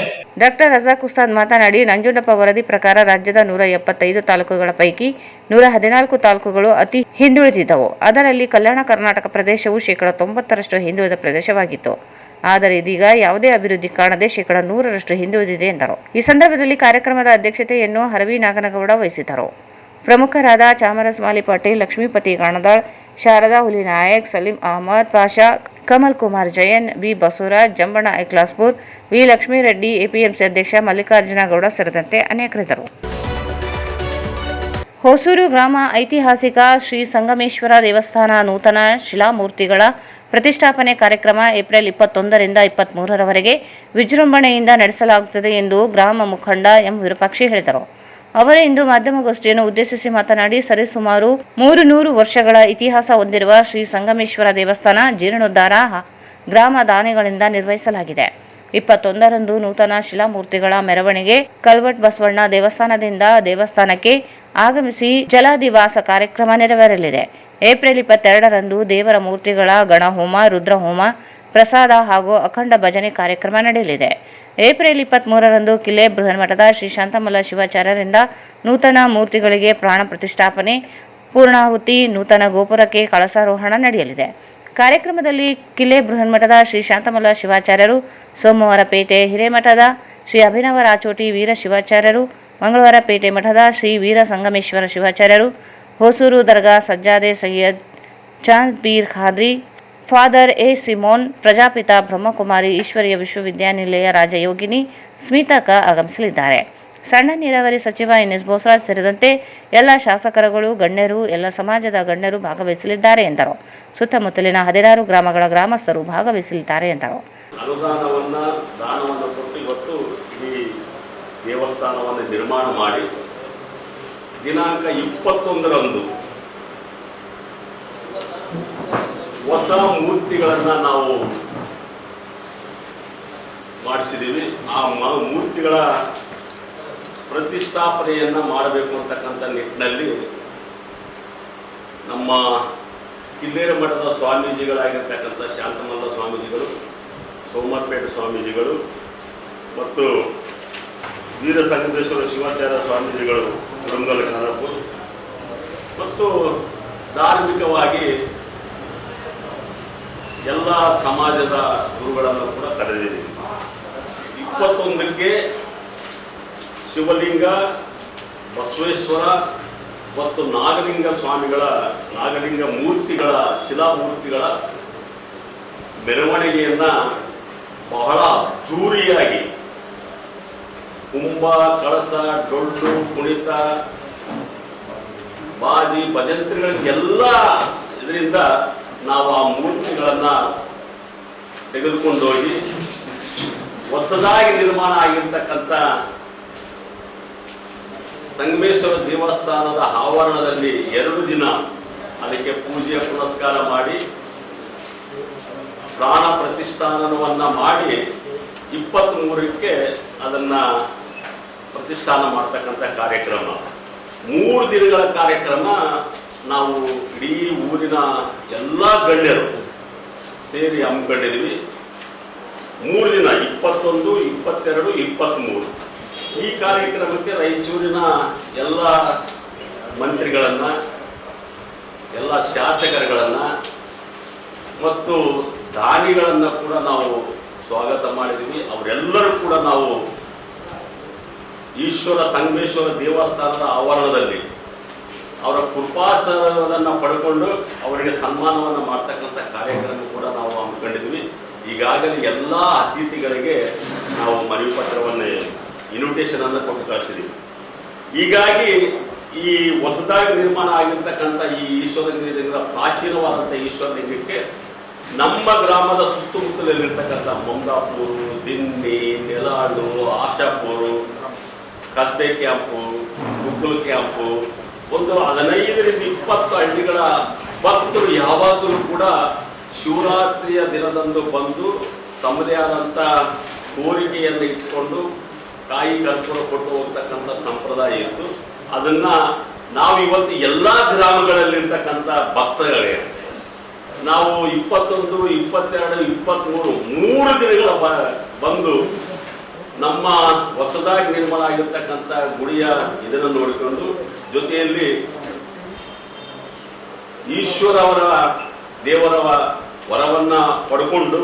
ಡಾಕ್ಟರ್ ರಜಾಕ್ ಉಸ್ತಾದ್ ಮಾತನಾಡಿ, ನಂಜುಂಡಪ್ಪ ವರದಿ ಪ್ರಕಾರ ರಾಜ್ಯದ 175 ತಾಲೂಕುಗಳ ಪೈಕಿ 114 ತಾಲೂಕುಗಳು ಅತಿ ಹಿಂದುಳಿದಿದ್ದವು. ಅದರಲ್ಲಿ ಕಲ್ಯಾಣ ಕರ್ನಾಟಕ ಪ್ರದೇಶವು 90% ಹಿಂದುಳಿದ ಪ್ರದೇಶವಾಗಿತ್ತು. ಆದರೆ ಇದೀಗ ಯಾವುದೇ ಅಭಿವೃದ್ಧಿ ಕಾಣದೆ 100% ಹಿಂದುಳಿದಿದೆ ಎಂದರು. ಈ ಸಂದರ್ಭದಲ್ಲಿ ಕಾರ್ಯಕ್ರಮದ ಅಧ್ಯಕ್ಷತೆಯನ್ನು ಹರವಿ ನಾಗನಗೌಡ ವಹಿಸಿದ್ದರು. ಪ್ರಮುಖರಾದ Chamaras Mali Patil, Lakshmipathi Ganadal, Sharada Hulinayak, Saleem Ahmed Pasha, Kamal Kumar Jayan, B Basavaraj, Jambanna Aiklaspur, V Lakshmireddy, APMC ಅಧ್ಯಕ್ಷ ಮಲ್ಲಿಕಾರ್ಜುನ ಗೌಡ ಸೇರಿದಂತೆ ಅನೇಕರಿದ್ದರು. ಹೊಸೂರು ಗ್ರಾಮ ಐತಿಹಾಸಿಕ ಶ್ರೀ ಸಂಗಮೇಶ್ವರ ದೇವಸ್ಥಾನ ನೂತನ ಶಿಲಾಮೂರ್ತಿಗಳ ಪ್ರತಿಷ್ಠಾಪನೆ ಕಾರ್ಯಕ್ರಮ ಏಪ್ರಿಲ್ 21ರಿಂದ 23ರವರೆಗೆ ವಿಜೃಂಭಣೆಯಿಂದ ನಡೆಸಲಾಗುತ್ತದೆ ಎಂದು ಗ್ರಾಮ ಮುಖಂಡ ಎಂ ವಿರೂಪಾಕ್ಷಿ ಹೇಳಿದರು. ಅವರು ಇಂದು ಮಾಧ್ಯಮಗೋಷ್ಠಿಯನ್ನು ಉದ್ದೇಶಿಸಿ ಮಾತನಾಡಿ, ಸರಿಸುಮಾರು 300 ವರ್ಷಗಳ ಇತಿಹಾಸ ಹೊಂದಿರುವ ಶ್ರೀ ಸಂಗಮೇಶ್ವರ ದೇವಸ್ಥಾನ ಜೀರ್ಣೋದ್ಧಾರ ಗ್ರಾಮ ದಾನಿಗಳಿಂದ ನಿರ್ವಹಿಸಲಾಗಿದೆ. 21ರಂದು ನೂತನ ಶಿಲಾಮೂರ್ತಿಗಳ ಮೆರವಣಿಗೆ ಕಲ್ವಟ್ ಬಸವಣ್ಣ ದೇವಸ್ಥಾನದಿಂದ ದೇವಸ್ಥಾನಕ್ಕೆ ಆಗಮಿಸಿ ಜಲಾದಿವಾಸ ಕಾರ್ಯಕ್ರಮ ನೆರವೇರಲಿದೆ. ಏಪ್ರಿಲ್ 22ರಂದು ದೇವರ ಮೂರ್ತಿಗಳ ಗಣಹೋಮ, ರುದ್ರಹೋಮ, ಪ್ರಸಾದ ಹಾಗೂ ಅಖಂಡ ಭಜನೆ ಕಾರ್ಯಕ್ರಮ ನಡೆಯಲಿದೆ. ಏಪ್ರಿಲ್ 23ರಂದು ಕಿಲೆ ಬೃಹನ್ಮಠದ ಶ್ರೀ ಶಾಂತಮಲ್ಲ ಶಿವಾಚಾರ್ಯರಿಂದ ನೂತನ ಮೂರ್ತಿಗಳಿಗೆ ಪ್ರಾಣ ಪ್ರತಿಷ್ಠಾಪನೆ, ಪೂರ್ಣಾಹುತಿ, ನೂತನ ಗೋಪುರಕ್ಕೆ ಕಳಸಾರೋಹಣ ನಡೆಯಲಿದೆ. ಕಾರ್ಯಕ್ರಮದಲ್ಲಿ ಕಿಲೆ ಬೃಹನ್ಮಠದ ಶ್ರೀ ಶಾಂತಮಲ್ಲ ಶಿವಾಚಾರ್ಯರು, ಸೋಮವಾರಪೇಟೆ ಹಿರೇಮಠದ ಶ್ರೀ ಅಭಿನವ ರಾಚೋಟಿ ವೀರ ಶಿವಾಚಾರ್ಯರು, ಮಂಗಳವಾರಪೇಟೆ ಮಠದ ಶ್ರೀ ವೀರ ಸಂಗಮೇಶ್ವರ ಶಿವಾಚಾರ್ಯರು, ಹೊಸೂರು ದರ್ಗಾ ಸಜ್ಜಾದೆ Syed Chand Peer Khadri, father A Simon, Prajapita Brahmakumari Ishwariya Vishwavidyalaya Rajyogini ಸ್ಮಿತಕ ಆಗಮಿಸಲಿದ್ದಾರೆ. ಸಣ್ಣ ನೀರಾವರಿ ಸಚಿವ ಎನ್.ಎಸ್. ಬೋಸರಾಜ್ ಸೇರಿದಂತೆ ಎಲ್ಲ ಶಾಸಕರುಗಳು, ಗಣ್ಯರು, ಎಲ್ಲ ಸಮಾಜದ ಗಣ್ಯರು ಭಾಗವಹಿಸಲಿದ್ದಾರೆ ಎಂದರು. ಸುತ್ತಮುತ್ತಲಿನ 16 ಗ್ರಾಮಗಳ ಗ್ರಾಮಸ್ಥರು ಭಾಗವಹಿಸಲಿದ್ದಾರೆ ಎಂದರು. ಅನುದಾನವನ್ನು ದಾನವನ್ನು ಕೊಟ್ಟು ಇವತ್ತು ಈ ದೇವಸ್ಥಾನವನ್ನು ನಿರ್ಮಾಣ ಮಾಡಿ ದಿನಾಂಕ 21ರಂದು ಹೊಸ ಮೂರ್ತಿಗಳನ್ನು ನಾವು ಮಾಡಿಸಿದ್ದೀವಿ. ಆ ಮೂರ್ತಿಗಳ ಪ್ರತಿಷ್ಠಾಪನೆಯನ್ನು ಮಾಡಬೇಕು ಅಂತಕ್ಕಂಥ ನಿಟ್ಟಿನಲ್ಲಿ ನಮ್ಮ ಕಿಲ್ಲೇರ ಮಠದ ಸ್ವಾಮೀಜಿಗಳಾಗಿರ್ತಕ್ಕಂಥ ಶಾಂತಮಲ್ಲ ಸ್ವಾಮೀಜಿಗಳು, ಸೋಮರ್ಪೇಟೆ ಸ್ವಾಮೀಜಿಗಳು ಮತ್ತು ವೀರ ಸಂಗಮೇಶ್ವರ ಶಿವಾಚಾರ್ಯ ಸ್ವಾಮೀಜಿಗಳು ರಂಗಲ ಖಾನಾಪುರ ಮತ್ತು ಧಾರ್ಮಿಕವಾಗಿ ಎಲ್ಲ ಸಮಾಜದ ಗುರುಗಳನ್ನು ಕೂಡ ಕರೆದಿದ್ದೀವಿ. 21ಕ್ಕೆ ಶಿವಲಿಂಗ, ಬಸವೇಶ್ವರ ಮತ್ತು ನಾಗಲಿಂಗ ಸ್ವಾಮಿಗಳ ನಾಗಲಿಂಗ ಮೂರ್ತಿಗಳ ಶಿಲಾಮೂರ್ತಿಗಳ ಮೆರವಣಿಗೆಯನ್ನು ಬಹಳ ಅದ್ಧೂರಿಯಾಗಿ ಕುಂಭ, ಕಳಸ, ಡೊಳ್ಳು, ಕುಣಿತ, ಬಾಜಿ, ಭಜಂತ್ರಿಗಳಿಗೆಲ್ಲ ಇದರಿಂದ ನಾವು ಆ ಮೂರ್ತಿಗಳನ್ನು ತೆಗೆದುಕೊಂಡೋಗಿ ಹೊಸದಾಗಿ ನಿರ್ಮಾಣ ಆಗಿರ್ತಕ್ಕಂಥ ಸಂಗಮೇಶ್ವರ ದೇವಸ್ಥಾನದ ಆವರಣದಲ್ಲಿ 2 ದಿನ ಅದಕ್ಕೆ ಪೂಜೆ ಪುನಸ್ಕಾರ ಮಾಡಿ ಪ್ರಾಣ ಪ್ರತಿಷ್ಠಾನವನ್ನು ಮಾಡಿ 23ಕ್ಕೆ ಅದನ್ನು ಪ್ರತಿಷ್ಠಾನ ಮಾಡ್ತಕ್ಕಂಥ ಕಾರ್ಯಕ್ರಮ. 3 ದಿನಗಳ ಕಾರ್ಯಕ್ರಮ ನಾವು ಇಡೀ ಊರಿನ ಎಲ್ಲ ಗಣ್ಯರು ಸೇರಿ ಹಮ್ಮಿಕೊಂಡಿದ್ದೀವಿ. 3 ದಿನ 21, 22, 23 ಈ ಕಾರ್ಯಕ್ರಮಕ್ಕೆ ರಾಯಚೂರಿನ ಎಲ್ಲ ಮಂತ್ರಿಗಳನ್ನು, ಎಲ್ಲ ಶಾಸಕರುಗಳನ್ನು ಮತ್ತು ದಾನಿಗಳನ್ನು ಕೂಡ ನಾವು ಸ್ವಾಗತ ಮಾಡಿದ್ದೀವಿ. ಅವರೆಲ್ಲರೂ ಕೂಡ ನಾವು ಈಶ್ವರ ಸಂಗಮೇಶ್ವರ ದೇವಸ್ಥಾನದ ಆವರಣದಲ್ಲಿ ಅವರ ಕೃಪಾಸನವನ್ನು ಪಡ್ಕೊಂಡು ಅವರಿಗೆ ಸನ್ಮಾನವನ್ನು ಮಾಡ್ತಕ್ಕಂಥ ಕಾರ್ಯಕ್ರಮ ಕೂಡ ನಾವು ಹಮ್ಮಿಕೊಂಡಿದ್ವಿ. ಈಗಾಗಲೇ ಎಲ್ಲ ಅತಿಥಿಗಳಿಗೆ ನಾವು ಮನವಿ ಪತ್ರವನ್ನು ಇನ್ವಿಟೇಷನನ್ನು ಕೊಟ್ಟು ಕಳಿಸಿದ್ದೀವಿ. ಹೀಗಾಗಿ ಈ ಹೊಸದಾಗಿ ನಿರ್ಮಾಣ ಆಗಿರ್ತಕ್ಕಂಥ ಈ ಈಶ್ವರಲಿಂಗದ ಪ್ರಾಚೀನವಾದಂಥ ಈಶ್ವರಲಿಂಗಕ್ಕೆ ನಮ್ಮ ಗ್ರಾಮದ ಸುತ್ತಮುತ್ತಲಲ್ಲಿರ್ತಕ್ಕಂಥ ಮಮದಾಪುರು, ದಿನ್ನಿ, ನೆಲಾಳು, ಆಶಾಪುರು, ಕಸ್ಬೆ ಕ್ಯಾಂಪು, ಗುಗ್ಗುಲ್ ಕ್ಯಾಂಪು, ಒಂದು 15ರಿಂದ 20 ಹಳ್ಳಿಗಳ ಭಕ್ತರು ಯಾವಾಗಲೂ ಕೂಡ ಶಿವರಾತ್ರಿಯ ದಿನದಂದು ಬಂದು ತಮ್ಮದೇ ಆದಂಥ ಕೋರಿಕೆಯನ್ನು ಇಟ್ಕೊಂಡು ಕಾಯಿ ಕರ್ಪೂರ ಕೊಟ್ಟು ಹೋಗ್ತಕ್ಕಂಥ ಸಂಪ್ರದಾಯ ಇತ್ತು. ಅದನ್ನು ನಾವು ಇವತ್ತು ಎಲ್ಲ ಗ್ರಾಮಗಳಲ್ಲಿರ್ತಕ್ಕಂಥ ಭಕ್ತಗಳೇ ನಾವು 21, 22, 23 3 ದಿನಗಳ ಬಂದು ನಮ್ಮ ಹೊಸದಾಗಿ ನಿರ್ಮಾಣ ಆಗಿರ್ತಕ್ಕಂಥ ಗುಡಿಯ ಇದನ್ನು ನೋಡಿಕೊಂಡು ಜೊತೆಯಲ್ಲಿ ಈಶ್ವರ ಅವರ ದೇವರ ವರವನ್ನು ಪಡ್ಕೊಂಡು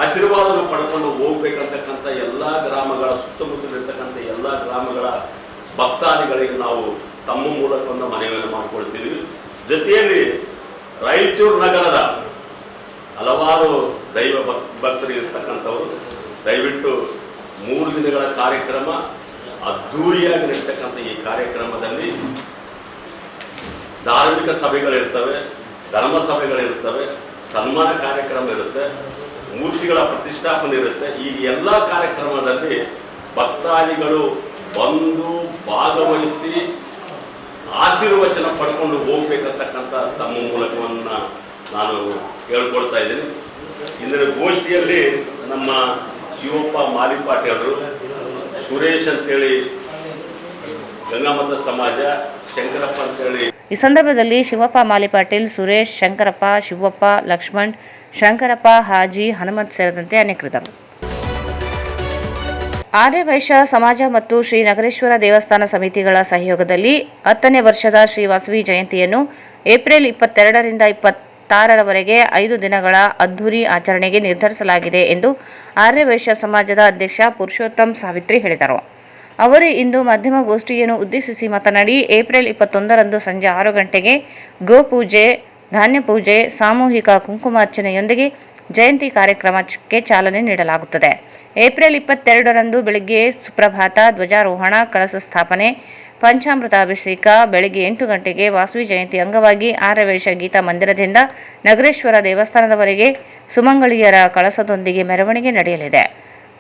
ಆಶೀರ್ವಾದವನ್ನು ಪಡ್ಕೊಂಡು ಹೋಗ್ಬೇಕಂತಕ್ಕಂಥ ಎಲ್ಲ ಗ್ರಾಮಗಳ ಸುತ್ತಮುತ್ತಲಿರ್ತಕ್ಕಂಥ ಎಲ್ಲ ಗ್ರಾಮಗಳ ಭಕ್ತಾದಿಗಳಿಗೆ ನಾವು ತಮ್ಮ ಮೂಲಕ ಒಂದು ಮನವಿಯನ್ನು ಮಾಡಿಕೊಳ್ತೀವಿ. ಜೊತೆಯಲ್ಲಿ ರಾಯಚೂರು ನಗರದ ಹಲವಾರು ದೈವ ಭಕ್ತರು ಇರ್ತಕ್ಕಂಥವರು ದಯವಿಟ್ಟು 3 ದಿನಗಳ ಕಾರ್ಯಕ್ರಮ ಅದ್ಧೂರಿಯಾಗಿ ನಡೀತಕ್ಕಂಥ ಈ ಕಾರ್ಯಕ್ರಮದಲ್ಲಿ ಧಾರ್ಮಿಕ ಸಭೆಗಳಿರ್ತವೆ, ಧರ್ಮ ಸಭೆಗಳಿರ್ತವೆ, ಸನ್ಮಾನ ಕಾರ್ಯಕ್ರಮ ಇರುತ್ತೆ, ಮೂರ್ತಿಗಳ ಪ್ರತಿಷ್ಠಾಪನೆ ಇರುತ್ತೆ. ಈ ಎಲ್ಲ ಕಾರ್ಯಕ್ರಮದಲ್ಲಿ ಭಕ್ತಾದಿಗಳು ಬಂದು ಭಾಗವಹಿಸಿ ಆಶೀರ್ವಚನ ಪಡ್ಕೊಂಡು ಹೋಗ್ಬೇಕಂತಕ್ಕಂಥ ತಮ್ಮ ಮೂಲಕವನ್ನು ನಾನು ಹೇಳ್ಕೊಳ್ತಾ ಇದ್ದೀನಿ. ಇಂದಿನ ಗೋಷ್ಠಿಯಲ್ಲಿ ನಮ್ಮ ಶಿವಪ್ಪ ಮಾಲಿಪಾಟೀಲರು, ಸುರೇಶ್ ಅಂತೇಳಿ ಗಂಗಾಮತ ಸಮಾಜ, ಶಂಕರಪ್ಪ ಅಂತೇಳಿ. ಈ ಸಂದರ್ಭದಲ್ಲಿ ಶಿವಪ್ಪ ಮಾಲಿಪಾಟೀಲ್, ಸುರೇಶ್, ಶಂಕರಪ್ಪ, ಶಿವಪ್ಪ, ಲಕ್ಷ್ಮಣ್, ಶಂಕರಪ್ಪ, ಹಾಜಿ, ಹನುಮಂತ್ ಸೇರಿದಂತೆ ಅನೇಕರಿದ್ದರು. ಆರ್ಯವೈಶ್ಯ ಸಮಾಜ ಮತ್ತು ಶ್ರೀ ನಗರೇಶ್ವರ ದೇವಸ್ಥಾನ ಸಮಿತಿಗಳ ಸಹಯೋಗದಲ್ಲಿ 10ನೇ ವರ್ಷದ ಶ್ರೀ ವಾಸವಿ ಜಯಂತಿಯನ್ನು ಏಪ್ರಿಲ್ 22ರಿಂದ 26ರವರೆಗೆ 5 ದಿನಗಳ ಅದ್ಧೂರಿ ಆಚರಣೆಗೆ ನಿರ್ಧರಿಸಲಾಗಿದೆ ಎಂದು ಆರ್ಯವೈಶ್ಯ ಸಮಾಜದ ಅಧ್ಯಕ್ಷ ಪುರುಷೋತ್ತಮ್ ಸಾವಿತ್ರಿ ಹೇಳಿದರು. ಅವರು ಇಂದು ಮಾಧ್ಯಮಗೋಷ್ಠಿಯನ್ನು ಉದ್ದೇಶಿಸಿ ಮಾತನಾಡಿ, ಏಪ್ರಿಲ್ 21ರಂದು ಸಂಜೆ 6 ಗಂಟೆಗೆ ಗೋಪೂಜೆ, ಧಾನ್ಯ ಪೂಜೆ, ಸಾಮೂಹಿಕ ಕುಂಕುಮಾರ್ಚನೆಯೊಂದಿಗೆ ಜಯಂತಿ ಕಾರ್ಯಕ್ರಮಕ್ಕೆ ಚಾಲನೆ ನೀಡಲಾಗುತ್ತದೆ. ಏಪ್ರಿಲ್ 22ರಂದು ಬೆಳಗ್ಗೆ ಸುಪ್ರಭಾತ, ಧ್ವಜಾರೋಹಣ, ಕಳಸ ಸ್ಥಾಪನೆ, ಪಂಚಾಮೃತ ಅಭಿಷೇಕ, ಬೆಳಗ್ಗೆ 8 ಗಂಟೆಗೆ ವಾಸವಿ ಜಯಂತಿ ಅಂಗವಾಗಿ ಆರ್ಯವೈಶ್ಯ ಗೀತಾ ಮಂದಿರದಿಂದ ನಗರೇಶ್ವರ ದೇವಸ್ಥಾನದವರೆಗೆ ಸುಮಂಗಳಿಯರ ಕಳಸದೊಂದಿಗೆ ಮೆರವಣಿಗೆ ನಡೆಯಲಿದೆ.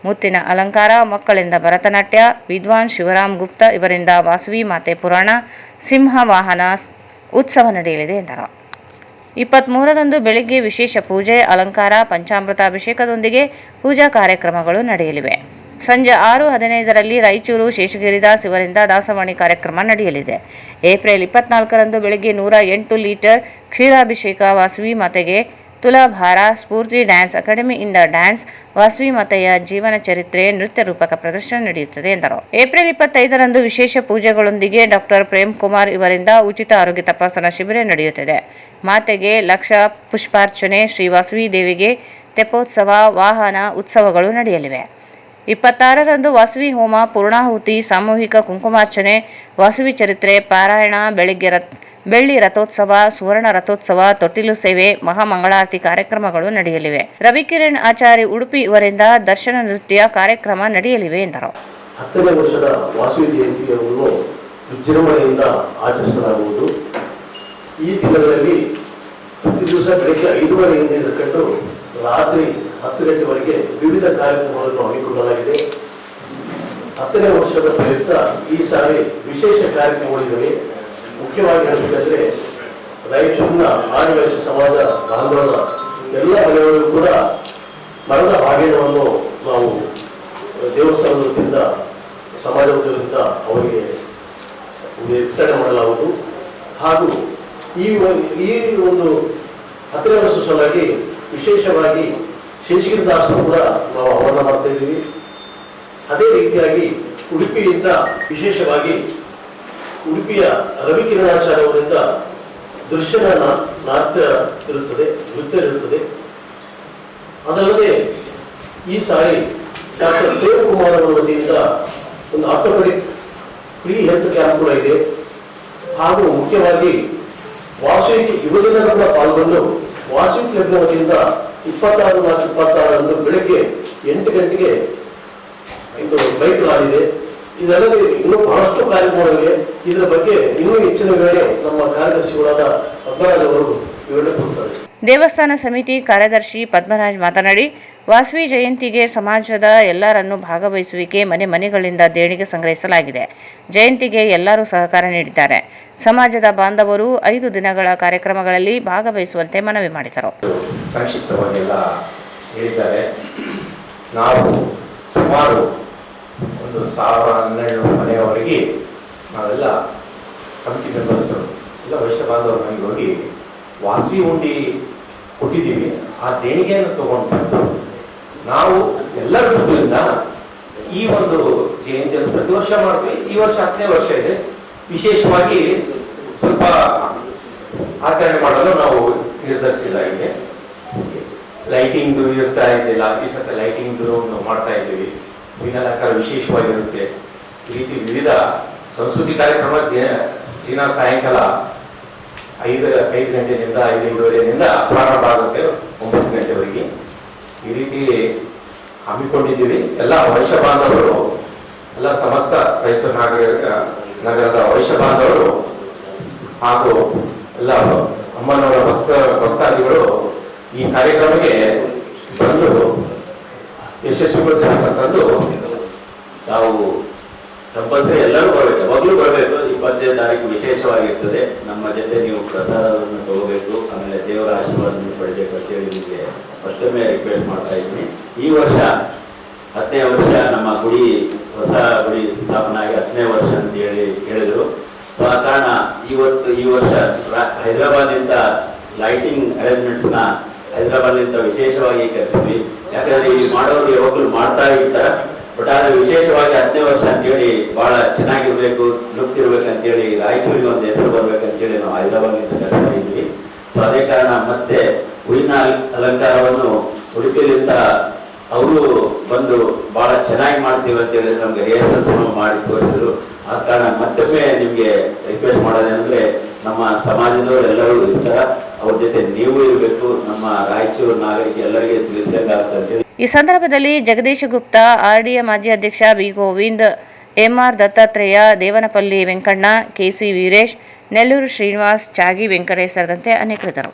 ಮುತ್ತಿನ ಅಲಂಕಾರ, ಮಕ್ಕಳಿಂದ ಭರತನಾಟ್ಯ, ವಿದ್ವಾನ್ ಶಿವರಾಮ್ ಗುಪ್ತಾ ಇವರಿಂದ ವಾಸವಿ ಮಾತೆ ಪುರಾಣ, ಸಿಂಹ ವಾಹನ ಉತ್ಸವ ನಡೆಯಲಿದೆ ಎಂದರು. 23ರಂದು ಬೆಳಗ್ಗೆ ವಿಶೇಷ ಪೂಜೆ, ಅಲಂಕಾರ, ಪಂಚಾಮೃತ ಅಭಿಷೇಕದೊಂದಿಗೆ ಪೂಜಾ ಕಾರ್ಯಕ್ರಮಗಳು ನಡೆಯಲಿವೆ. ಸಂಜೆ 6:15ರಲ್ಲಿ ರಾಯಚೂರು ಶೇಷಗಿರಿದಾಸ್ ಇವರಿಂದ ದಾಸವಾಣಿ ಕಾರ್ಯಕ್ರಮ ನಡೆಯಲಿದೆ. ಏಪ್ರಿಲ್ 24ರಂದು ಬೆಳಗ್ಗೆ 108 ಲೀಟರ್ ಕ್ಷೀರಾಭಿಷೇಕ ವಾಸವಿ ಮಾತೆಗೆ ತುಲಾಭಾರ ಸ್ಫೂರ್ತಿ ಡ್ಯಾನ್ಸ್ ಅಕಾಡೆಮಿಯಿಂದ ಡ್ಯಾನ್ಸ್ ವಾಸವಿ ಮಾತೆಯ ಜೀವನ ಚರಿತ್ರೆ ನೃತ್ಯ ರೂಪಕ ಪ್ರದರ್ಶನ ನಡೆಯುತ್ತದೆ ಎಂದರು. ಏಪ್ರಿಲ್ 25ರಂದು ವಿಶೇಷ ಪೂಜೆಗಳೊಂದಿಗೆ ಡಾಕ್ಟರ್ ಪ್ರೇಮ್ ಕುಮಾರ್ ಇವರಿಂದ ಉಚಿತ ಆರೋಗ್ಯ ತಪಾಸಣಾ ಶಿಬಿರ ನಡೆಯುತ್ತದೆ. ಮಾತೆಗೆ ಲಕ್ಷ ಪುಷ್ಪಾರ್ಚನೆ, ಶ್ರೀ ವಾಸವಿ ದೇವಿಗೆ ತೆಪ್ಪೋತ್ಸವ, ವಾಹನ ಉತ್ಸವಗಳು ನಡೆಯಲಿವೆ. 26ರಂದು ವಾಸವಿ ಹೋಮ, ಪೂರ್ಣಾಹುತಿ, ಸಾಮೂಹಿಕ ಕುಂಕುಮಾರ್ಚನೆ, ವಾಸವಿ ಚರಿತ್ರೆ ಪಾರಾಯಣ, ಬೆಳ್ಳಿ ರಥೋತ್ಸವ, ಸುವರ್ಣ ರಥೋತ್ಸವ, ತೊಟ್ಟಿಲು ಸೇವೆ, ಮಹಾಮಂಗಳಾರತಿ ಕಾರ್ಯಕ್ರಮಗಳು ನಡೆಯಲಿವೆ. ರವಿಕಿರಣ್ ಆಚಾರ್ಯ ಉಡುಪಿ ಇವರಿಂದ ದರ್ಶನ ನೃತ್ಯ ಕಾರ್ಯಕ್ರಮ ನಡೆಯಲಿವೆ ಎಂದರು. 10ನೇ ವರ್ಷದ ವಾಸವಿ ಜಯಂತಿಯನ್ನು ವಿಜೃಂಭಣೆಯಿಂದ ಆಚರಿಸಲಾಗುವುದು. ಈ ದಿನಗಳಲ್ಲಿ ಪ್ರತಿ ದಿವಸ ಬೆಳಗ್ಗೆ 5:30ಯಿಂದ ಹಿಡಿದುಕೊಂಡು ರಾತ್ರಿ 10 ಗಂಟೆವರೆಗೆ ವಿವಿಧ ಕಾರ್ಯಕ್ರಮಗಳನ್ನು ಹಮ್ಮಿಕೊಳ್ಳಲಾಗಿದೆ. 10ನೇ ವರ್ಷದ ಪ್ರಯುಕ್ತ ಈ ಸಾರಿ ವಿಶೇಷ ಕಾರ್ಯಕ್ರಮಗಳಿವೆ. ಮುಖ್ಯವಾಗಿ ಹೇಳಬೇಕಾದ್ರೆ ರಾಯಚೂರಿನ ಆದಿವಾಸಿ ಸಮಾಜ ಬಾಂಧವರ ಎಲ್ಲ ಮನೆಯವರು ಕೂಡ ಮರದ ಬಾಗಿಣವನ್ನು ನಾವು ದೇವಸ್ಥಾನದಿಂದ ಸಮಾಜ ಉದ್ಯೋಗದಿಂದ ಅವರಿಗೆ ವಿತರಣೆ ಮಾಡಲಾಗುವುದು. ಹಾಗೂ ಈ ಒಂದು 10ನೇ ವರ್ಷ ಸಲುವಾಗಿ ವಿಶೇಷವಾಗಿ ಶೇಷಗಿರಿದಾಸರು ಕೂಡ ನಾವು ಆಹ್ವಾನ ಮಾಡ್ತಾ ಇದ್ದೀವಿ. ಅದೇ ರೀತಿಯಾಗಿ ಉಡುಪಿಯಿಂದ ವಿಶೇಷವಾಗಿ ಉಡುಪಿಯ ರವಿಕಿರಣಾಚಾರ್ಯ ಅವರಿಂದ ದೃಶ್ಯನ ನಾಟ್ಯ ಇರುತ್ತದೆ, ನೃತ್ಯ ಇರುತ್ತದೆ. ಅದಲ್ಲದೆ ಈ ಸಾರಿ ಡಾಕ್ಟರ್ ಪ್ರೇಮ್ ಕುಮಾರ್ ಅವರ ವತಿಯಿಂದ ಒಂದು ಆರ್ಥೋಪೆಡಿಕ್ ಫ್ರೀ ಹೆಲ್ತ್ ಕ್ಯಾಂಪ್ ಕೂಡ ಇದೆ. ಹಾಗೂ ಮುಖ್ಯವಾಗಿ ವಾಸವಿ ಯುವಜನರು ಕೂಡ ಪಾಲ್ಗೊಂಡು ವಾಸವಿ ಕ್ಲಬ್ನ ವತಿಯಿಂದ 26/4/26ರಂದು ಬೆಳಗ್ಗೆ 8 ಗಂಟೆಗೆ ಇದು ಬೈಕ್ ಲಾರಿದೆ. ಇದಲ್ಲದೆ ಇನ್ನೂ ಬಹಳಷ್ಟು ಕಾರ್ಯಕ್ರಮಗಳಿವೆ. ಇದರ ಬಗ್ಗೆ ಇನ್ನೂ ಹೆಚ್ಚಿನ ವಿವರಣೆ ನಮ್ಮ ಕಾರ್ಯದರ್ಶಿಗಳಾದ ಪದ್ಮರಾಜ್ ಅವರು ವಿವರಣೆ ಕೊಡ್ತಾರೆ. ದೇವಸ್ಥಾನ ಸಮಿತಿ ಕಾರ್ಯದರ್ಶಿ ಪದ್ಮರಾಜ್ ಮಾತನಾಡಿ, ವಾಸವಿ ಜಯಂತಿಗೆ ಸಮಾಜದ ಎಲ್ಲರನ್ನೂ ಭಾಗವಹಿಸುವಿಕೆ ಮನೆಗಳಿಂದ ದೇಣಿಗೆ ಸಂಗ್ರಹಿಸಲಾಗಿದೆ. ಜಯಂತಿಗೆ ಎಲ್ಲರೂ ಸಹಕಾರ ನೀಡಿದ್ದಾರೆ. ಸಮಾಜದ ಬಾಂಧವರು 5 ದಿನಗಳ ಕಾರ್ಯಕ್ರಮಗಳಲ್ಲಿ ಭಾಗವಹಿಸುವಂತೆ ಮನವಿ ಮಾಡಿದರು. ಸಂಕ್ಷಿಪ್ತವಾಗೆಲ್ಲ ಹೇಳಿದ್ದಾರೆ. ನಾವು ಸುಮಾರು 1,012 ಮನೆಯವರೆಗೆ ನಾವೆಲ್ಲ ಕಮಿಟಿ ಮೆಂಬರ್ಸ್ ಎಲ್ಲ ವೈಶ್ಯ ಬಾಂಧವರ ಮನೆಗೆ ಹೋಗಿ ವಾಸವಿ ಉಂಡಿ ಕೊಟ್ಟಿದ್ದೀವಿ. ಆ ದೇಣಿಗೆಯನ್ನು ತಗೊಂಡು ಬಂದು ನಾವು ಎಲ್ಲರ ದುಡ್ಡಿಂದ ಈ ಒಂದು ಜಯಂತಿಯನ್ನು ಪ್ರತಿ ವರ್ಷ ಮಾಡ್ತೀವಿ. ಈ ವರ್ಷ 10ನೇ ವರ್ಷ ಇದೆ. ವಿಶೇಷವಾಗಿ ಸ್ವಲ್ಪ ಆಚರಣೆ ಮಾಡಲು ನಾವು ನಿರ್ಧರಿಸಿದ್ದಾಗಿದೆ. ಲೈಟಿಂಗ್ ಇರ್ತಾ ಇದ್ದಿಲ್ಲ, ಈ ಸತ್ತ ಲೈಟಿಂಗ್ ಮಾಡ್ತಾ ಇದ್ದೀವಿ. ದಿನಾಲಂಕಾರ ವಿಶೇಷವಾಗಿರುತ್ತೆ. ಈ ರೀತಿ ವಿವಿಧ ಸಂಸ್ಕೃತಿ ಕಾರ್ಯಕ್ರಮ ದಿನ ಸಾಯಂಕಾಲ 5 ಗಂಟೆಯಿಂದ 5:30 ಪ್ರಾರಂಭ ಆಗುತ್ತೆ 9 ಗಂಟೆವರೆಗೆ. ಈ ರೀತಿ ಹಮ್ಮಿಕೊಂಡಿದ್ದೀವಿ. ಎಲ್ಲ ವೈಶ್ಯ ಬಾಂಧವರು, ಎಲ್ಲ ಸಮಸ್ತ ರಾಯಚೂರು ನಗರದ ವೈಶ್ಯ ಬಾಂಧವರು ಹಾಗೂ ಎಲ್ಲ ಅಮ್ಮನವರ ಭಕ್ತಾದಿಗಳು ಈ ಕಾರ್ಯಕ್ರಮಕ್ಕೆ ಬಂದು ಯಶಸ್ವಿಗೊಳಿಸಬೇಕಂತಂದು ನಾವು ಕಂಪಲ್ಸರಿ ಎಲ್ಲರೂ ಬರಬೇಕು, ಯಾವಾಗಲೂ ಬರಬೇಕು. 20ನೇ ತಾರೀಕು ವಿಶೇಷವಾಗಿರ್ತದೆ. ನಮ್ಮ ಜೊತೆ ನೀವು ಪ್ರಸಾದವನ್ನು ತಗೋಬೇಕು, ಆಮೇಲೆ ದೇವರ ಆಶೀರ್ವಾದವನ್ನು ಪಡಿಬೇಕು ಅಂತೇಳಿ ನಿಮಗೆ ಮತ್ತೊಮ್ಮೆ ರಿಕ್ವೆಸ್ಟ್ ಮಾಡ್ತಾ ಇದ್ದೀನಿ. ಈ ವರ್ಷ 10ನೇ ವರ್ಷ ನಮ್ಮ ಗುಡಿ, ಹೊಸ ಗುಡಿ ಸ್ಥಾಪನೆ ಆಗಿ 10ನೇ ವರ್ಷ ಅಂತ ಹೇಳಿದರು. ಸೊ ಆ ಕಾರಣ ಈ ವರ್ಷ ಹೈದರಾಬಾದ್ನಿಂದ ಲೈಟಿಂಗ್ ಅರೇಂಜ್ಮೆಂಟ್ಸ್ನ ಹೈದರಾಬಾದ್ನಿಂದ ವಿಶೇಷವಾಗಿ ಕರೆಸಿದ್ವಿ. ಯಾಕಂದ್ರೆ ಇಲ್ಲಿ ಮಾಡೋರು ಯಾವಾಗಲೂ ಮಾಡ್ತಾ ಇರ್ತಾರೆ. ಬಟ್ ಆದರೆ ವಿಶೇಷವಾಗಿ 10ನೇ ವರ್ಷ ಅಂತೇಳಿ ಬಹಳ ಚೆನ್ನಾಗಿರ್ಬೇಕು, ಲುಕ್ ಇರ್ಬೇಕಂತೇಳಿ, ರಾಯಚೂರಿಗೆ ಒಂದು ಹೆಸರು ಬರ್ಬೇಕಂತೇಳಿ ನಾವು ಹೈದರಾಬಾದ್ನಿಂದ ಕರೆಸ್ತಾ ಇದ್ವಿ. ಸೊ ಅದೇ ಕಾರಣ ಮತ್ತೆ ಹೂವಿನ ಅಲಂಕಾರವನ್ನು ಉಡುಪಿಯಿಂದ ಅವರು ಬಂದು ಬಹಳ ಚೆನ್ನಾಗಿ ಮಾಡ್ತೀವಿ ಅಂತೇಳಿ ನಮ್ಗೆ ರಿಹರ್ಸಲ್ಸ್ ಮಾಡಿ ತೋರಿಸಿದ್ರು. ಆ ಕಾರಣ ಮತ್ತೊಮ್ಮೆ ನಿಮ್ಗೆ ರಿಕ್ವೆಸ್ಟ್ ಮಾಡೋದೇನಂದ್ರೆ, ನಮ್ಮ ಸಮಾಜದವರು ಎಲ್ಲರೂ ಇರ್ತಾರೆ, ಅವ್ರ ಜೊತೆ ನೀವು ಇರಬೇಕು. ನಮ್ಮ ರಾಯಚೂರು ನಾಗರಿಕ ಎಲ್ಲರಿಗೆ ತಿಳಿಸಿದಂಗಾಗ್ತದೆ. ಈ ಸಂದರ್ಭದಲ್ಲಿ ಜಗದೀಶ ಗುಪ್ತಾ, ಆರ್ಡಿಎ ಮಾಜಿ ಅಧ್ಯಕ್ಷ B Govind, MR Dattatreya, Devanapalli Venkanna, KC Veeresh, Nellore Srinivas, Chagi Venkatesh ಸೇರಿದಂತೆ ಅನೇಕರಿದ್ದರು.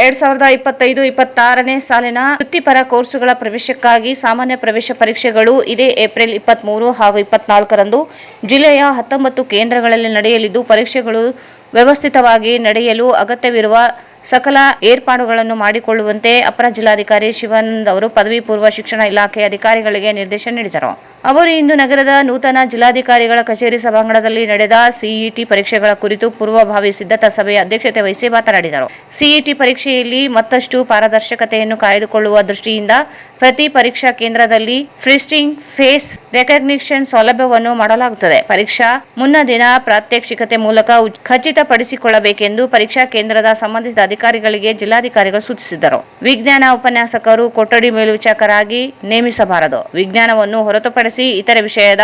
2025-26ನೇ ಸಾಲಿನ ವೃತ್ತಿಪರ ಕೋರ್ಸುಗಳ ಪ್ರವೇಶಕ್ಕಾಗಿ ಸಾಮಾನ್ಯ ಪ್ರವೇಶ ಪರೀಕ್ಷೆಗಳು ಇದೇ ಏಪ್ರಿಲ್ 23 ಹಾಗೂ 24ರಂದು ಜಿಲ್ಲೆಯ 19 ಕೇಂದ್ರಗಳಲ್ಲಿ ನಡೆಯಲಿದ್ದು, ಪರೀಕ್ಷೆಗಳು ವ್ಯವಸ್ಥಿತವಾಗಿ ನಡೆಯಲು ಅಗತ್ಯವಿರುವ ಸಕಲ ಏರ್ಪಾಡುಗಳನ್ನು ಮಾಡಿಕೊಳ್ಳುವಂತೆ ಅಪರ ಜಿಲ್ಲಾಧಿಕಾರಿ ಶಿವಾನಂದ್ ಅವರು ಪದವಿ ಪೂರ್ವ ಶಿಕ್ಷಣ ಇಲಾಖೆ ಅಧಿಕಾರಿಗಳಿಗೆ ನಿರ್ದೇಶನ ನೀಡಿದರು. ಅವರು ಇಂದು ನಗರದ ನೂತನ ಜಿಲ್ಲಾಧಿಕಾರಿಗಳ ಕಚೇರಿ ಸಭಾಂಗಣದಲ್ಲಿ ನಡೆದ ಸಿಇಟಿ ಪರೀಕ್ಷೆಗಳ ಕುರಿತು ಪೂರ್ವಭಾವಿ ಸಿದ್ಧತಾ ಸಭೆಯ ಅಧ್ಯಕ್ಷತೆ ವಹಿಸಿ ಮಾತನಾಡಿದರು. ಸಿಇಟಿ ಪರೀಕ್ಷೆಯಲ್ಲಿ ಮತ್ತಷ್ಟು ಪಾರದರ್ಶಕತೆಯನ್ನು ಕಾಯ್ದುಕೊಳ್ಳುವ ದೃಷ್ಟಿಯಿಂದ ಪ್ರತಿ ಪರೀಕ್ಷಾ ಕೇಂದ್ರದಲ್ಲಿ ಫ್ರೀಸ್ಟಿಂಗ್ ಫೇಸ್ ರೆಕಗ್ನಿಷನ್ ಸೌಲಭ್ಯವನ್ನು ಮಾಡಲಾಗುತ್ತದೆ. ಪರೀಕ್ಷಾ ಮುನ್ನ ದಿನ ಪ್ರಾತ್ಯಕ್ಷಿಕತೆ ಮೂಲಕ ಖಚಿತಪಡಿಸಿಕೊಳ್ಳಬೇಕೆಂದು ಪರೀಕ್ಷಾ ಕೇಂದ್ರದ ಸಂಬಂಧಿತ ಅಧಿಕಾರಿಗಳಿಗೆ ಜಿಲ್ಲಾಧಿಕಾರಿಗಳು ಸೂಚಿಸಿದರು. ವಿಜ್ಞಾನ ಉಪನ್ಯಾಸಕರು ಕೊಠಡಿ ಮೇಲ್ವಿಚಾರಕರಾಗಿ ನೇಮಿಸಬಾರದು. ವಿಜ್ಞಾನವನ್ನು ಹೊರತುಪಡಿಸಿ ಇತರೆ ವಿಷಯದ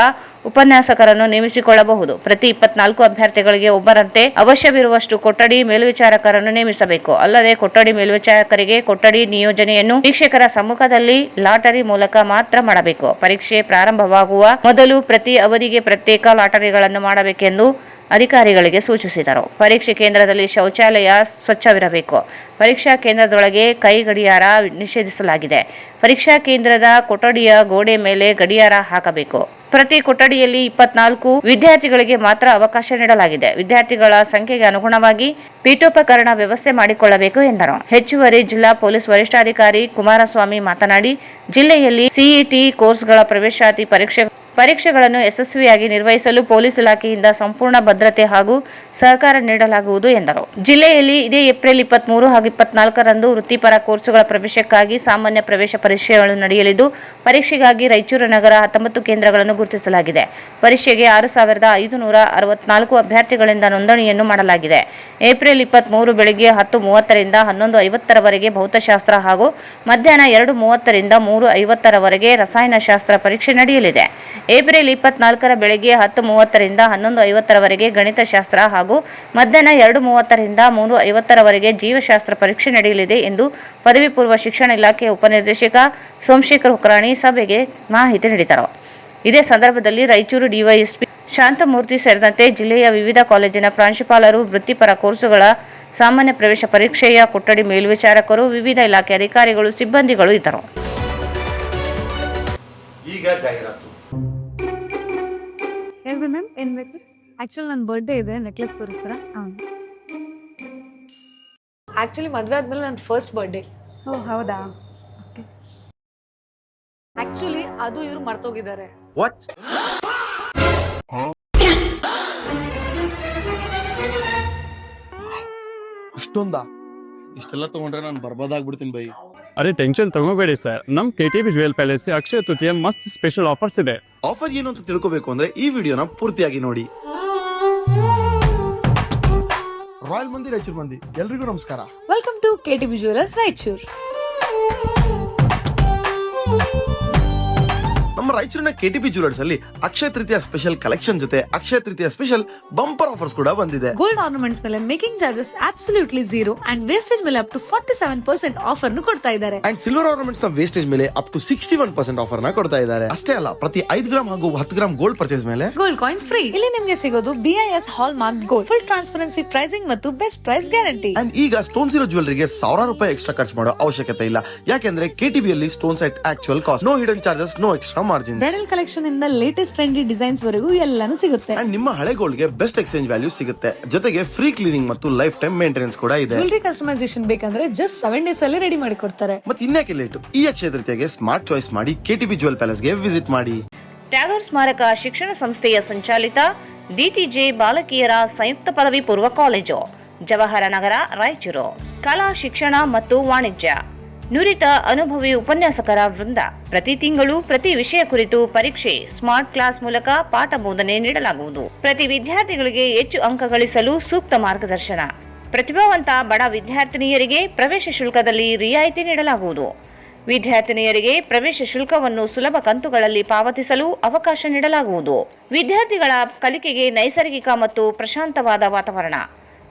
ಉಪನ್ಯಾಸಕರನ್ನು ನೇಮಿಸಿಕೊಳ್ಳಬಹುದು. ಪ್ರತಿ 24 ಅಭ್ಯರ್ಥಿಗಳಿಗೆ ಒಬ್ಬರಂತೆ ಅವಶ್ಯವಿರುವಷ್ಟು ಕೊಠಡಿ ಮೇಲ್ವಿಚಾರಕರನ್ನು ನೇಮಿಸಬೇಕು. ಅಲ್ಲದೆ ಕೊಠಡಿ ಮೇಲ್ವಿಚಾರಕರಿಗೆ ಕೊಠಡಿ ನಿಯೋಜನೆಯನ್ನು ಶಿಕ್ಷಕರ ಸಮ್ಮುಖದಲ್ಲಿ ಲಾಟರಿ ಮೂಲಕ ಮಾತ್ರ ಮಾಡಬೇಕು. ಪರೀಕ್ಷೆ ಪ್ರಾರಂಭವಾಗುವ ಮೊದಲು ಪ್ರತಿ ಅವಧಿಗೆ ಪ್ರತ್ಯೇಕ ಲಾಟರಿಗಳನ್ನು ಮಾಡಬೇಕೆಂದು ಅಧಿಕಾರಿಗಳಿಗೆ ಸೂಚಿಸಿದರು. ಪರೀಕ್ಷೆ ಕೇಂದ್ರದಲ್ಲಿ ಶೌಚಾಲಯ ಸ್ವಚ್ಛವಿರಬೇಕು. ಪರೀಕ್ಷಾ ಕೇಂದ್ರದೊಳಗೆ ಕೈ ಗಡಿಯಾರ ನಿಷೇಧಿಸಲಾಗಿದೆ. ಪರೀಕ್ಷಾ ಕೇಂದ್ರದ ಕೊಠಡಿಯ ಗೋಡೆ ಮೇಲೆ ಗಡಿಯಾರ ಹಾಕಬೇಕು. ಪ್ರತಿ ಕೊಠಡಿಯಲ್ಲಿ 24 ವಿದ್ಯಾರ್ಥಿಗಳಿಗೆ ಮಾತ್ರ ಅವಕಾಶ ನೀಡಲಾಗಿದೆ. ವಿದ್ಯಾರ್ಥಿಗಳ ಸಂಖ್ಯೆಗೆ ಅನುಗುಣವಾಗಿ ಪೀಠೋಪಕರಣ ವ್ಯವಸ್ಥೆ ಮಾಡಿಕೊಳ್ಳಬೇಕು ಎಂದರು. ಹೆಚ್ಚುವರಿ ಜಿಲ್ಲಾ ಪೊಲೀಸ್ ವರಿಷ್ಠಾಧಿಕಾರಿ ಕುಮಾರಸ್ವಾಮಿ ಮಾತನಾಡಿ, ಜಿಲ್ಲೆಯಲ್ಲಿ ಸಿಇಟಿ ಕೋರ್ಸ್ಗಳ ಪ್ರವೇಶಾತಿ ಪರೀಕ್ಷೆಗಳನ್ನು ಯಶಸ್ವಿಯಾಗಿ ನಿರ್ವಹಿಸಲು ಪೊಲೀಸ್ ಇಲಾಖೆಯಿಂದ ಸಂಪೂರ್ಣ ಭದ್ರತೆ ಹಾಗೂ ಸಹಕಾರ ನೀಡಲಾಗುವುದು ಎಂದರು. ಜಿಲ್ಲೆಯಲ್ಲಿ ಇದೇ ಏಪ್ರಿಲ್ 23 ಹಾಗೂ 24ರಂದು ವೃತ್ತಿಪರ ಕೋರ್ಸುಗಳ ಪ್ರವೇಶಕ್ಕಾಗಿ ಸಾಮಾನ್ಯ ಪ್ರವೇಶ ಪರೀಕ್ಷೆಗಳು ನಡೆಯಲಿದ್ದು, ಪರೀಕ್ಷೆಗಾಗಿ ರಾಯಚೂರು ನಗರ 19 ಕೇಂದ್ರಗಳನ್ನು ಗುರುತಿಸಲಾಗಿದೆ. ಪರೀಕ್ಷೆಗೆ 6564 ಅಭ್ಯರ್ಥಿಗಳಿಂದ ನೋಂದಣಿಯನ್ನು ಮಾಡಲಾಗಿದೆ. ಏಪ್ರಿಲ್ 23 ಬೆಳಗ್ಗೆ 10:30ರಿಂದ 11:50ರವರೆಗೆ ಭೌತಶಾಸ್ತ್ರ ಹಾಗೂ ಮಧ್ಯಾಹ್ನ 2:30ರಿಂದ 3:50ರವರೆಗೆ ರಸಾಯನಶಾಸ್ತ್ರ ಪರೀಕ್ಷೆ ನಡೆಯಲಿದೆ. ಏಪ್ರಿಲ್ 24ರ ಬೆಳಗ್ಗೆ 10:30ರಿಂದ 11:50ರವರೆಗೆ ಗಣಿತಶಾಸ್ತ್ರ ಹಾಗೂ ಮಧ್ಯಾಹ್ನ 2:30ರಿಂದ 3:50ರವರೆಗೆ ಜೀವಶಾಸ್ತ್ರ ಪರೀಕ್ಷೆ ನಡೆಯಲಿದೆ ಎಂದು ಪದವಿ ಪೂರ್ವ ಶಿಕ್ಷಣ ಇಲಾಖೆಯ ಉಪನಿರ್ದೇಶಕ ಸೋಮಶೇಖರ್ ಹುಕ್ರಾಣಿ ಸಭೆಗೆ ಮಾಹಿತಿ ನೀಡಿದರು. ಇದೇ ಸಂದರ್ಭದಲ್ಲಿ ರಾಯಚೂರು ಡಿವೈಎಸ್ಪಿ ಶಾಂತಮೂರ್ತಿ ಸೇರಿದಂತೆ ಜಿಲ್ಲೆಯ ವಿವಿಧ ಕಾಲೇಜಿನ ಪ್ರಾಂಶುಪಾಲರು, ವೃತ್ತಿಪರ ಕೋರ್ಸುಗಳ ಸಾಮಾನ್ಯ ಪ್ರವೇಶ ಪರೀಕ್ಷೆಯ ಕೊಠಡಿ ಮೇಲ್ವಿಚಾರಕರು, ವಿವಿಧ ಇಲಾಖೆ ಅಧಿಕಾರಿಗಳು, ಸಿಬ್ಬಂದಿಗಳು ಇದ್ದರು. ಈಗ ಜಾಹೀರಾತು. ಹೇಳ್ರಿ ಮ್ಯಾಮ್, ಏನು ಬೇಕು? ಆ್ಯಕ್ಚುಲಿ ನನ್ನ ಬರ್ಡೇ ಇದೆ, ನೆಕ್ಲೆಸ್ ತೋರಿಸ್ತೀರಾ? ಆ್ಯಕ್ಚುಲಿ ಮದುವೆ ಆದಮೇಲೆ ನನ್ನ ಫಸ್ಟ್ ಬರ್ಡೇ. ಓ ಹೌದಾ? ಓಕೆ. ಆ್ಯಕ್ಚುಲಿ ಅದು ಇವ್ರು ಮರ್ತೋಗಿದ್ದಾರೆ. ವಾಟ್? ಇಷ್ಟೆಲ್ಲ ತಗೊಂಡ್ರೆ ನಾನು ಬರ್ಬಾದಾಗ್ಬಿಡ್ತೀನಿ ಬೈ. ಅರೆ ಟೆನ್ಷನ್ ತಗೋಬೇಡಿ ಸರ್, ನಮ್ಮ KTB jewel palace Akshaya Tritiya ಮಸ್ತ್ ಸ್ಪೆಷಲ್ ಆಫರ್ಸ್ ಇದೆ. ಆಫರ್ ಏನು ಅಂತ ತಿಳ್ಕೋಬೇಕು ಅಂದ್ರೆ ಈ ವಿಡಿಯೋನ ಪೂರ್ತಿಯಾಗಿ ನೋಡಿ. ರಾಯಲ್ ಮಂದಿ ರಾಯಚೂರು ಮಂದಿ ಎಲ್ರಿಗೂ ನಮಸ್ಕಾರ. Welcome to KTB jewellers Raichur. ನಮ್ಮ ರಾಯಚೂರಿನ KTB ಜ್ಯುವೆಲರ್ಸ್ ಅಲ್ಲಿ ಅಕ್ಷಯ ತೃತೀಯ ಸ್ಪೆಷಲ್ ಕಲೆಕ್ಷನ್ ಜೊತೆ Akshaya Tritiya special bumper offers ಕೂಡ ಬಂದಿದೆ. ಗೋಲ್ಡ್ ಆರ್ನಮೆಂಟ್ಸ್ ಮೇಲೆ making charges absolutely 0 and wastage ಮೇಲೆ ಅಪ್ ಟು 47% ಆಫರ್ ನು ಕೊಡ್ತಾ ಇದ್ದಾರೆ. ಅಂಡ್ ಸಿಲ್ವರ್ ಆರ್ನಮೆಂಟ್ಸ್ ನ ವೇಸ್ಟೇಜ್ ಮೇಲೆ ಅಪ್ ಟು 61% ಆಫರ್ ನ ಕೊಡ್ತಾ ಇದ್ದಾರೆ. ಅಷ್ಟೇ ಅಲ್ಲ, ಪ್ರತಿ 5 ಗ್ರಾಮ್ ಹಾಗೂ 10 ಗ್ರಾಮ್ ಗೋಲ್ಡ್ ಪರ್ಚೇಸ್ ಮೇಲೆ ಗೋಲ್ಡ್ ಕಾಯಿನ್ಸ್ ಫ್ರೀ. ಇಲ್ಲಿ ನಿಮಗೆ ಸಿಗೋದು BIS hallmark gold, full transparency pricing ಮತ್ತು ಬೆಸ್ಟ್ ಪ್ರೈಸ್ ಗ್ಯಾರಂಟಿ. ಅಂಡ್ ಈಗ ಸ್ಟೋನ್ಸ್ ಇರೋ ಜ್ಯುವೆಲರಿಗೆ ₹1000 ಎಕ್ಸ್ಟ್ರಾ ಖರ್ಚು ಮಾಡೋ ಅವಶ್ಯಕತೆ ಇಲ್ಲ. ಯಾಕೆಂದ್ರೆ KTB ಅಲ್ಲಿ stones at actual cost, no hidden charges, no extra margin. Bridal collection ಇಂದ ಲೇಟೆಸ್ಟ್ ಟ್ರೆಂಡಿ ಡಿಸೈನ್ಸ್ ವರೆಗೂ ಎಲ್ಲಾನು ಸಿಗುತ್ತೆ. ಅಂಡ್ ನಿಮ್ಮ ಹಳೆ ಗೋಲ್ಡ್ ಗೆ ಬೆಸ್ಟ್ ಎಕ್ಸ್ಚೇಂಜ್ ವ್ಯಾಲ್ಯೂ ಸಿಗುತ್ತೆ. ಜೊತೆಗೆ ಫ್ರೀ ಕ್ಲೀನಿಂಗ್ ಮತ್ತು ಲೈಫ್ ಟೈಮ್ ಮೇಂಟೆನೆನ್ಸ್ ಕೂಡ ಇದೆ. ಜ್ಯುವೆಲರಿ ಕಸ್ಟಮೈಸೇಷನ್ ಬೇಕಂದ್ರೆ ಜಸ್ಟ್ 7 ಡೇಸ್ ಅಲ್ಲಿ ರೆಡಿ ಮಾಡಿ ಕೊಡ್ತಾರೆ. ಮತ್ತೆ ಇನ್ಯಾಕೆ ಲೇಟು? ಈ ಅಕ್ಷಯ ತೃತೀಯಗೆ ಸ್ಮಾರ್ಟ್ ಚಾಯ್ಸ್ ಮಾಡಿ KTB ಜ್ಯುವೆಲ್ ಪ್ಯಾಲೇಸ್ ಗೆ ವಿಸಿಟ್ ಮಾಡಿ. ಟ್ಯಾಗೋರ್ ಸ್ಮಾರಕ ಶಿಕ್ಷಣ ಸಂಸ್ಥೆಯ ಸಂಚಾಲಿತ DTJ ಬಾಲಕಿಯರ ಸಂಯುಕ್ತ ಪದವಿ ಪೂರ್ವ ಕಾಲೇಜು, ಜವಾಹರ ನಗರ, ರಾಯಚೂರು. ಕಲಾ ಶಿಕ್ಷಣ ಮತ್ತು ವಾಣಿಜ್ಯ, ನುರಿತ ಅನುಭವಿ ಉಪನ್ಯಾಸಕರ ವೃಂದ. ಪ್ರತಿ ತಿಂಗಳು ಪ್ರತಿ ವಿಷಯ ಕುರಿತು ಪರೀಕ್ಷೆ, ಸ್ಮಾರ್ಟ್ ಕ್ಲಾಸ್ ಮೂಲಕ ಪಾಠ ಬೋಧನೆ ನೀಡಲಾಗುವುದು. ಪ್ರತಿ ವಿದ್ಯಾರ್ಥಿಗಳಿಗೆ ಹೆಚ್ಚು ಅಂಕ ಗಳಿಸಲು ಸೂಕ್ತ ಮಾರ್ಗದರ್ಶನ. ಪ್ರತಿಭಾವಂತ ಬಡ ವಿದ್ಯಾರ್ಥಿನಿಯರಿಗೆ ಪ್ರವೇಶ ಶುಲ್ಕದಲ್ಲಿ ರಿಯಾಯಿತಿ ನೀಡಲಾಗುವುದು. ವಿದ್ಯಾರ್ಥಿನಿಯರಿಗೆ ಪ್ರವೇಶ ಶುಲ್ಕವನ್ನು ಸುಲಭ ಕಂತುಗಳಲ್ಲಿ ಪಾವತಿಸಲು ಅವಕಾಶ ನೀಡಲಾಗುವುದು. ವಿದ್ಯಾರ್ಥಿಗಳ ಕಲಿಕೆಗೆ ನೈಸರ್ಗಿಕ ಮತ್ತು ಪ್ರಶಾಂತವಾದ ವಾತಾವರಣ,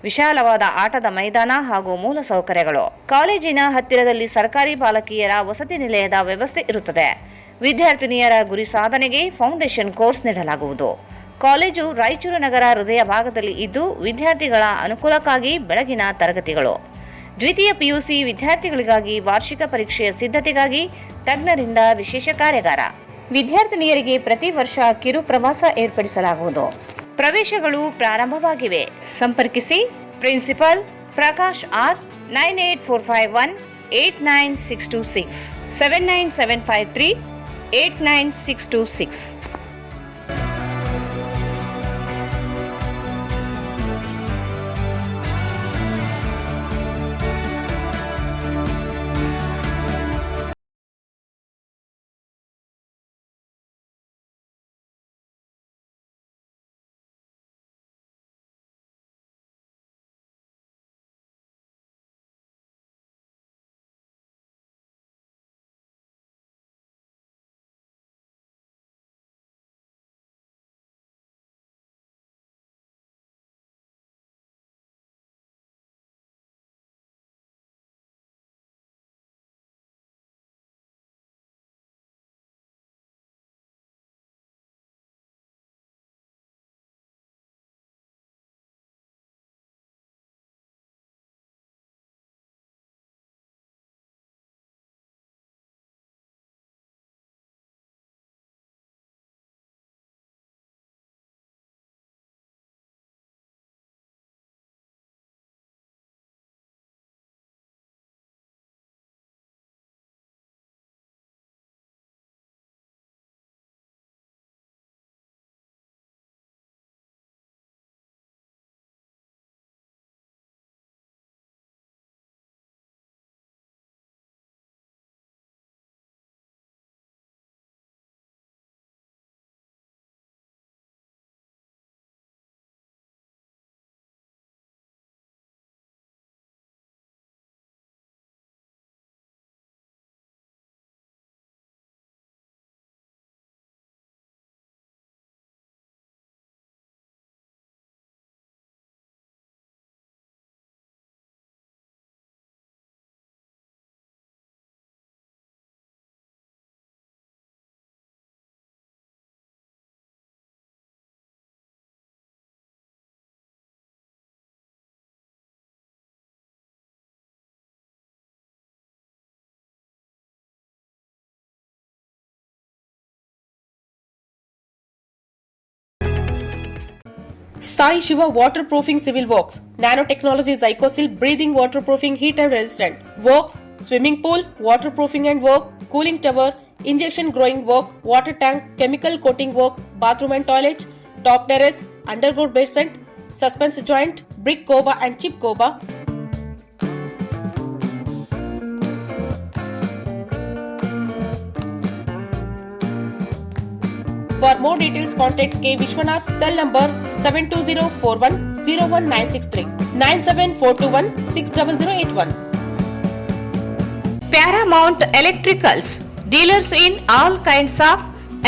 ವಿಶಾಲವಾದ ಆಟದ ಮೈದಾನ ಹಾಗೂ ಮೂಲ ಸೌಕರ್ಯಗಳು. ಕಾಲೇಜಿನ ಹತ್ತಿರದಲ್ಲಿ ಸರ್ಕಾರಿ ಬಾಲಕಿಯರ ವಸತಿ ನಿಲಯದ ವ್ಯವಸ್ಥೆ ಇರುತ್ತದೆ. ವಿದ್ಯಾರ್ಥಿನಿಯರ ಗುರಿ ಸಾಧನೆಗೆ ಫೌಂಡೇಶನ್ ಕೋರ್ಸ್ ನೀಡಲಾಗುವುದು. ಕಾಲೇಜು ರಾಯಚೂರು ನಗರ ಹೃದಯ ಭಾಗದಲ್ಲಿ ಇದ್ದು, ವಿದ್ಯಾರ್ಥಿಗಳ ಅನುಕೂಲಕ್ಕಾಗಿ ಬೆಳಗಿನ ತರಗತಿಗಳು. ದ್ವಿತೀಯ PUC ವಿದ್ಯಾರ್ಥಿಗಳಿಗಾಗಿ ವಾರ್ಷಿಕ ಪರೀಕ್ಷೆಯ ಸಿದ್ಧತೆಗಾಗಿ ತಜ್ಞರಿಂದ ವಿಶೇಷ ಕಾರ್ಯಾಗಾರ. ವಿದ್ಯಾರ್ಥಿನಿಯರಿಗೆ ಪ್ರತಿ ವರ್ಷ ಕಿರು ಪ್ರವಾಸ ಏರ್ಪಡಿಸಲಾಗುವುದು. ಪ್ರವೇಶಗಳು ಪ್ರಾರಂಭವಾಗಿವೆ. ಸಂಪರ್ಕಿಸಿ principal Prakash R 9845189626 79753 89626. Sai Shiva Waterproofing Civil Works, Nanotechnology Zycosil Breathing Waterproofing Heater Resistant Works, Swimming Pool, Waterproofing and Work, Cooling Tower, Injection Growing Work, Water Tank, Chemical Coating Work, Bathroom and Toilets, Top Terrace, Underground Basement, Suspense Joint, Brick Coba and Chip Coba. For more details, contact K. Vishwanath, cell number 72041-01963 97421-60081. Paramount Electricals, dealers in all kinds of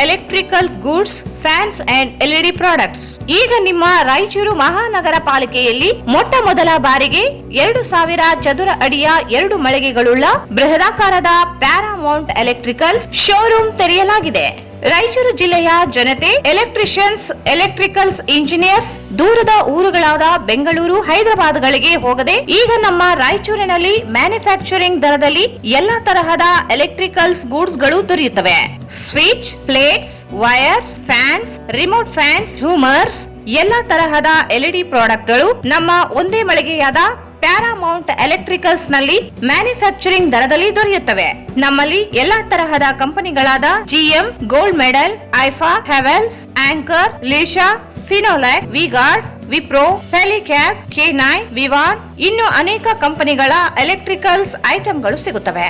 electrical goods, fans and LED products. ಈಗ ನಿಮ್ಮ ರಾಯಚೂರು ಮಹಾನಗರ ಪಾಲಿಕೆಯಲ್ಲಿ ಮೊಟ್ಟ ಮೊದಲ ಬಾರಿಗೆ 2000 ಚದುರ ಅಡಿಯ 2 ಮಳಿಗೆಗಳುಳ್ಳ ಬೃಹದಾಕಾರದ ಪ್ಯಾರಾಮೌಂಟ್ ಎಲೆಕ್ಟ್ರಿಕಲ್ಸ್ ಶೋರೂಮ್ ತೆರೆಯಲಾಗಿದೆ. ರಾಯಚೂರು ಜಿಲ್ಲೆಯ ಜನತೆ, ಎಲೆಕ್ಟ್ರಿಷಿಯನ್ಸ್, ಎಲೆಕ್ಟ್ರಿಕಲ್ಸ್ ಇಂಜಿನಿಯರ್ಸ್ ದೂರದ ಊರುಗಳಾದ ಬೆಂಗಳೂರು, ಹೈದರಾಬಾದ್ಗಳಿಗೆ ಹೋಗದೆ ಈಗ ನಮ್ಮ ರಾಯಚೂರಿನಲ್ಲಿ ಮ್ಯಾನುಫ್ಯಾಕ್ಚರಿಂಗ್ ದರದಲ್ಲಿ ಎಲ್ಲಾ ತರಹದ ಎಲೆಕ್ಟ್ರಿಕಲ್ಸ್ ಗೂಡ್ಸ್ ಗಳು ದೊರೆಯುತ್ತವೆ. Switch, plates, wires, fans, remote fans, ಹ್ಯೂಮರ್ಸ್, ಎಲ್ಲಾ ತರಹದ LED ಪ್ರಾಡಕ್ಟ್ ಗಳು ನಮ್ಮ ಒಂದೇ ಮಳಿಗೆಯಾದ ಪ್ಯಾರಾಮೌಂಟ್ ಎಲೆಕ್ಟ್ರಿಕಲ್ಸ್ ನಲ್ಲಿ ಮ್ಯಾನುಫ್ಯಾಕ್ಚರಿಂಗ್ ದರದಲ್ಲಿ ದೊರೆಯುತ್ತವೆ. ನಮ್ಮಲ್ಲಿ ಎಲ್ಲಾ ತರಹದ ಕಂಪನಿಗಳಾದ GM, ಗೋಲ್ಡ್ ಮೆಡಲ್, ಐಫಾ, ಹೆವೆಲ್ಸ್, ಆಂಕರ್, ಲೀಶಾ, ಫಿನೋಲ್ಯಾಕ್, ವಿಗಾರ್ಡ್, ವಿಪ್ರೋ, ಫೆಲಿಕ್ಯಾಪ್, K9, ವಿವಾನ್ ಇನ್ನು ಅನೇಕ ಕಂಪನಿಗಳ ಎಲೆಕ್ಟ್ರಿಕಲ್ಸ್ ಐಟಂಗಳು ಸಿಗುತ್ತವೆ.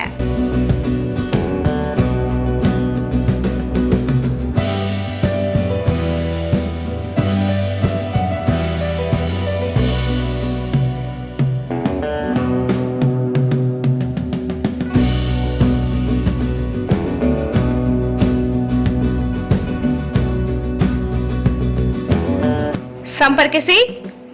ಸಂಪರ್ಕಿಸಿ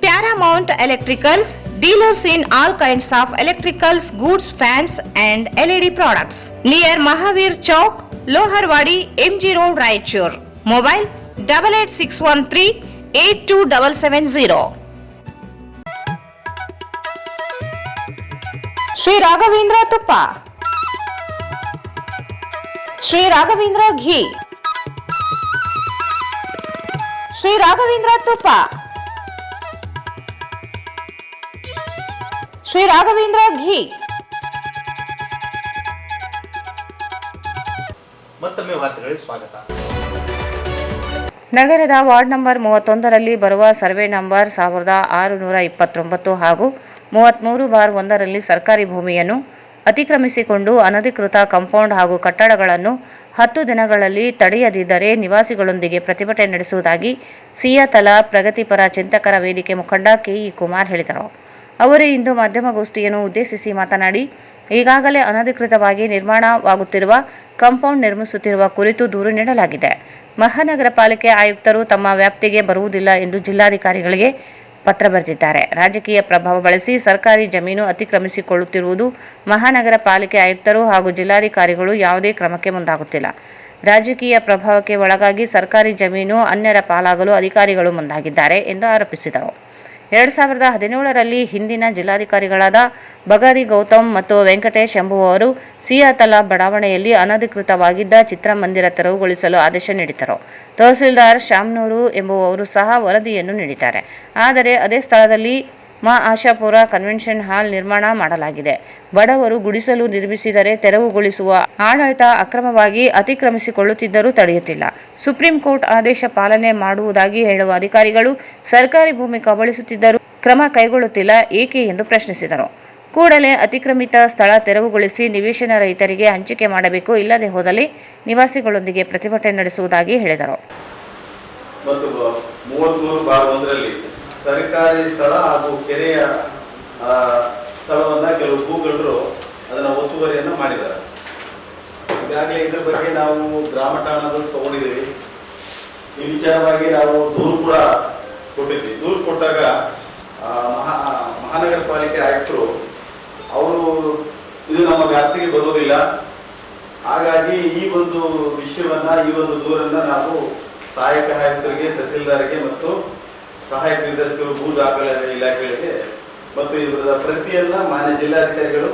Paramount electricals, dealers in all kinds of electricals goods, fans and LED products, near Mahavir Chowk, Loharwadi, MG road, Raichur. Mobile 8861382770. Shri Raghavendra ತುಪ್ಪ, ಶ್ರೀ ರಾಘವೇಂದ್ರ ಘೀ, ಶ್ರೀ ರಾಘವೇಂದ್ರ ತುಪ್ಪ, ಶ್ರೀ ರಾಘವೇಂದ್ರ ಘೀ. ಮತ್ತೊಮ್ಮೆ ವಾರ್ತೆಗಳಿಗೆ ಸ್ವಾಗತ. ನಗರದ ವಾರ್ಡ್ ನಂಬರ್ 31ರಲ್ಲಿ ಬರುವ ಸರ್ವೆ ನಂಬರ್ 1629 ಹಾಗೂ 33/1ರಲ್ಲಿ ಸರ್ಕಾರಿ ಭೂಮಿಯನ್ನು ಅತಿಕ್ರಮಿಸಿಕೊಂಡು ಅನಧಿಕೃತ ಕಾಂಪೌಂಡ್ ಹಾಗೂ ಕಟ್ಟಡಗಳನ್ನು 10 ದಿನಗಳಲ್ಲಿ ತಡೆಯದಿದ್ದರೆ ನಿವಾಸಿಗಳೊಂದಿಗೆ ಪ್ರತಿಭಟನೆ ನಡೆಸುವುದಾಗಿ ಸಿಯಾತಲ ಪ್ರಗತಿಪರ ಚಿಂತಕರ ವೇದಿಕೆ ಮುಖಂಡ ಕೆಇ ಕುಮಾರ್ ಹೇಳಿದರು. ಅವರು ಇಂದು ಮಾಧ್ಯಮಗೋಷ್ಠಿಯನ್ನು ಉದ್ದೇಶಿಸಿ ಮಾತನಾಡಿ, ಈಗಾಗಲೇ ಅನಧಿಕೃತವಾಗಿ ನಿರ್ಮಾಣವಾಗುತ್ತಿರುವ ಕಾಂಪೌಂಡ್ ನಿರ್ಮಿಸುತ್ತಿರುವ ಕುರಿತು ದೂರು ನೀಡಲಾಗಿದೆ. ಮಹಾನಗರ ಪಾಲಿಕೆ ಆಯುಕ್ತರು ತಮ್ಮ ವ್ಯಾಪ್ತಿಗೆ ಬರುವುದಿಲ್ಲ ಎಂದು ಜಿಲ್ಲಾಧಿಕಾರಿಗಳಿಗೆ ಪತ್ರ ಬರೆದಿದ್ದಾರೆ. ರಾಜಕೀಯ ಪ್ರಭಾವ ಬಳಸಿ ಸರ್ಕಾರಿ ಜಮೀನು ಅತಿಕ್ರಮಿಸಿಕೊಳ್ಳುತ್ತಿರುವುದು ಮಹಾನಗರ ಪಾಲಿಕೆ ಆಯುಕ್ತರು ಹಾಗೂ ಜಿಲ್ಲಾಧಿಕಾರಿಗಳು ಯಾವುದೇ ಕ್ರಮಕ್ಕೆ ಮುಂದಾಗುತ್ತಿಲ್ಲ. ರಾಜಕೀಯ ಪ್ರಭಾವಕ್ಕೆ ಒಳಗಾಗಿ ಸರ್ಕಾರಿ ಜಮೀನು ಅನ್ಯರ ಪಾಲಾಗಲು ಅಧಿಕಾರಿಗಳು ಮುಂದಾಗಿದ್ದಾರೆ ಎಂದು ಆರೋಪಿಸಿದರು. 2017ರಲ್ಲಿ ಹಿಂದಿನ ಜಿಲ್ಲಾಧಿಕಾರಿಗಳಾದ ಬಗಾದಿ ಗೌತಮ್ ಮತ್ತು ವೆಂಕಟೇಶ್ ಎಂಬುವವರು ಸಿಯಾತಲ ಬಡಾವಣೆಯಲ್ಲಿ ಅನಧಿಕೃತವಾಗಿದ್ದ ಚಿತ್ರಮಂದಿರ ತೆರವುಗೊಳಿಸಲು ಆದೇಶ ನೀಡಿದ್ದರು. ತಹಸೀಲ್ದಾರ್ ಶಾಮನೂರು ಎಂಬುವವರು ಸಹ ವರದಿಯನ್ನು ನೀಡಿದ್ದಾರೆ. ಆದರೆ ಅದೇ ಸ್ಥಳದಲ್ಲಿ ಆಶಾಪುರ ಕನ್ವೆನ್ಷನ್ ಹಾಲ್ ನಿರ್ಮಾಣ ಮಾಡಲಾಗಿದೆ. ಬಡವರು ಗುಡಿಸಲು ನಿರ್ಮಿಸಿದರೆ ತೆರವುಗೊಳಿಸುವ ಆಡಳಿತ ಅಕ್ರಮವಾಗಿ ಅತಿಕ್ರಮಿಸಿಕೊಳ್ಳುತ್ತಿದ್ದರೂ ತಡೆಯುತ್ತಿಲ್ಲ. ಸುಪ್ರೀಂ ಕೋರ್ಟ್ ಆದೇಶ ಪಾಲನೆ ಮಾಡುವುದಾಗಿ ಹೇಳುವ ಅಧಿಕಾರಿಗಳು ಸರ್ಕಾರಿ ಭೂಮಿ ಕಬಳಿಸುತ್ತಿದ್ದರೂ ಕ್ರಮ ಕೈಗೊಳ್ಳುತ್ತಿಲ್ಲ ಏಕೆ ಎಂದು ಪ್ರಶ್ನಿಸಿದರು. ಕೂಡಲೇ ಅತಿಕ್ರಮಿತ ಸ್ಥಳ ತೆರವುಗೊಳಿಸಿ ನಿವೇಶನ ರೈತರಿಗೆ ಹಂಚಿಕೆ ಮಾಡಬೇಕು, ಇಲ್ಲದೆ ಹೋದಲ್ಲಿ ನಿವಾಸಿಗಳೊಂದಿಗೆ ಪ್ರತಿಭಟನೆ ನಡೆಸುವುದಾಗಿ ಹೇಳಿದರು. ಮತ್ತು 33/1ರಲ್ಲಿ ಸರ್ಕಾರಿ ಸ್ಥಳ ಹಾಗೂ ಕೆರೆಯ ಸ್ಥಳವನ್ನು ಕೆಲವು ಭೂಗಳ್ಳರು ಅದನ್ನು ಒತ್ತುವರಿಯನ್ನು ಮಾಡಿದ್ದಾರೆ. ಈಗಾಗಲೇ ಇದ್ರ ಬಗ್ಗೆ ನಾವು ಗ್ರಾಮ ಠಾಣದಲ್ಲಿ ತಗೊಂಡಿದ್ದೀವಿ. ಈ ವಿಚಾರವಾಗಿ ನಾವು ದೂರು ಕೂಡ ಕೊಟ್ಟಿದ್ವಿ. ದೂರು ಕೊಟ್ಟಾಗ ಮಹಾನಗರ ಪಾಲಿಕೆ ಆಯುಕ್ತರು ಅವರು ಇದು ನಮ್ಮ ವ್ಯಾಪ್ತಿಗೆ ಬರುವುದಿಲ್ಲ, ಹಾಗಾಗಿ ಈ ಒಂದು ವಿಷಯವನ್ನ, ಈ ಒಂದು ದೂರನ್ನ ನಾವು ಸಹಾಯಕ ಆಯುಕ್ತರಿಗೆ, ತಹಸೀಲ್ದಾರ್ಗೆ ಮತ್ತು ಸಹಾಯಕ ನಿರ್ದೇಶಕರು, ಭೂ ದಾಖಲೆ ಇಲಾಖೆಗಳಿಗೆ ಮತ್ತು ಇವರ ಪ್ರತಿಯನ್ನ ಮಾನ್ಯ ಜಿಲ್ಲಾಧಿಕಾರಿಗಳು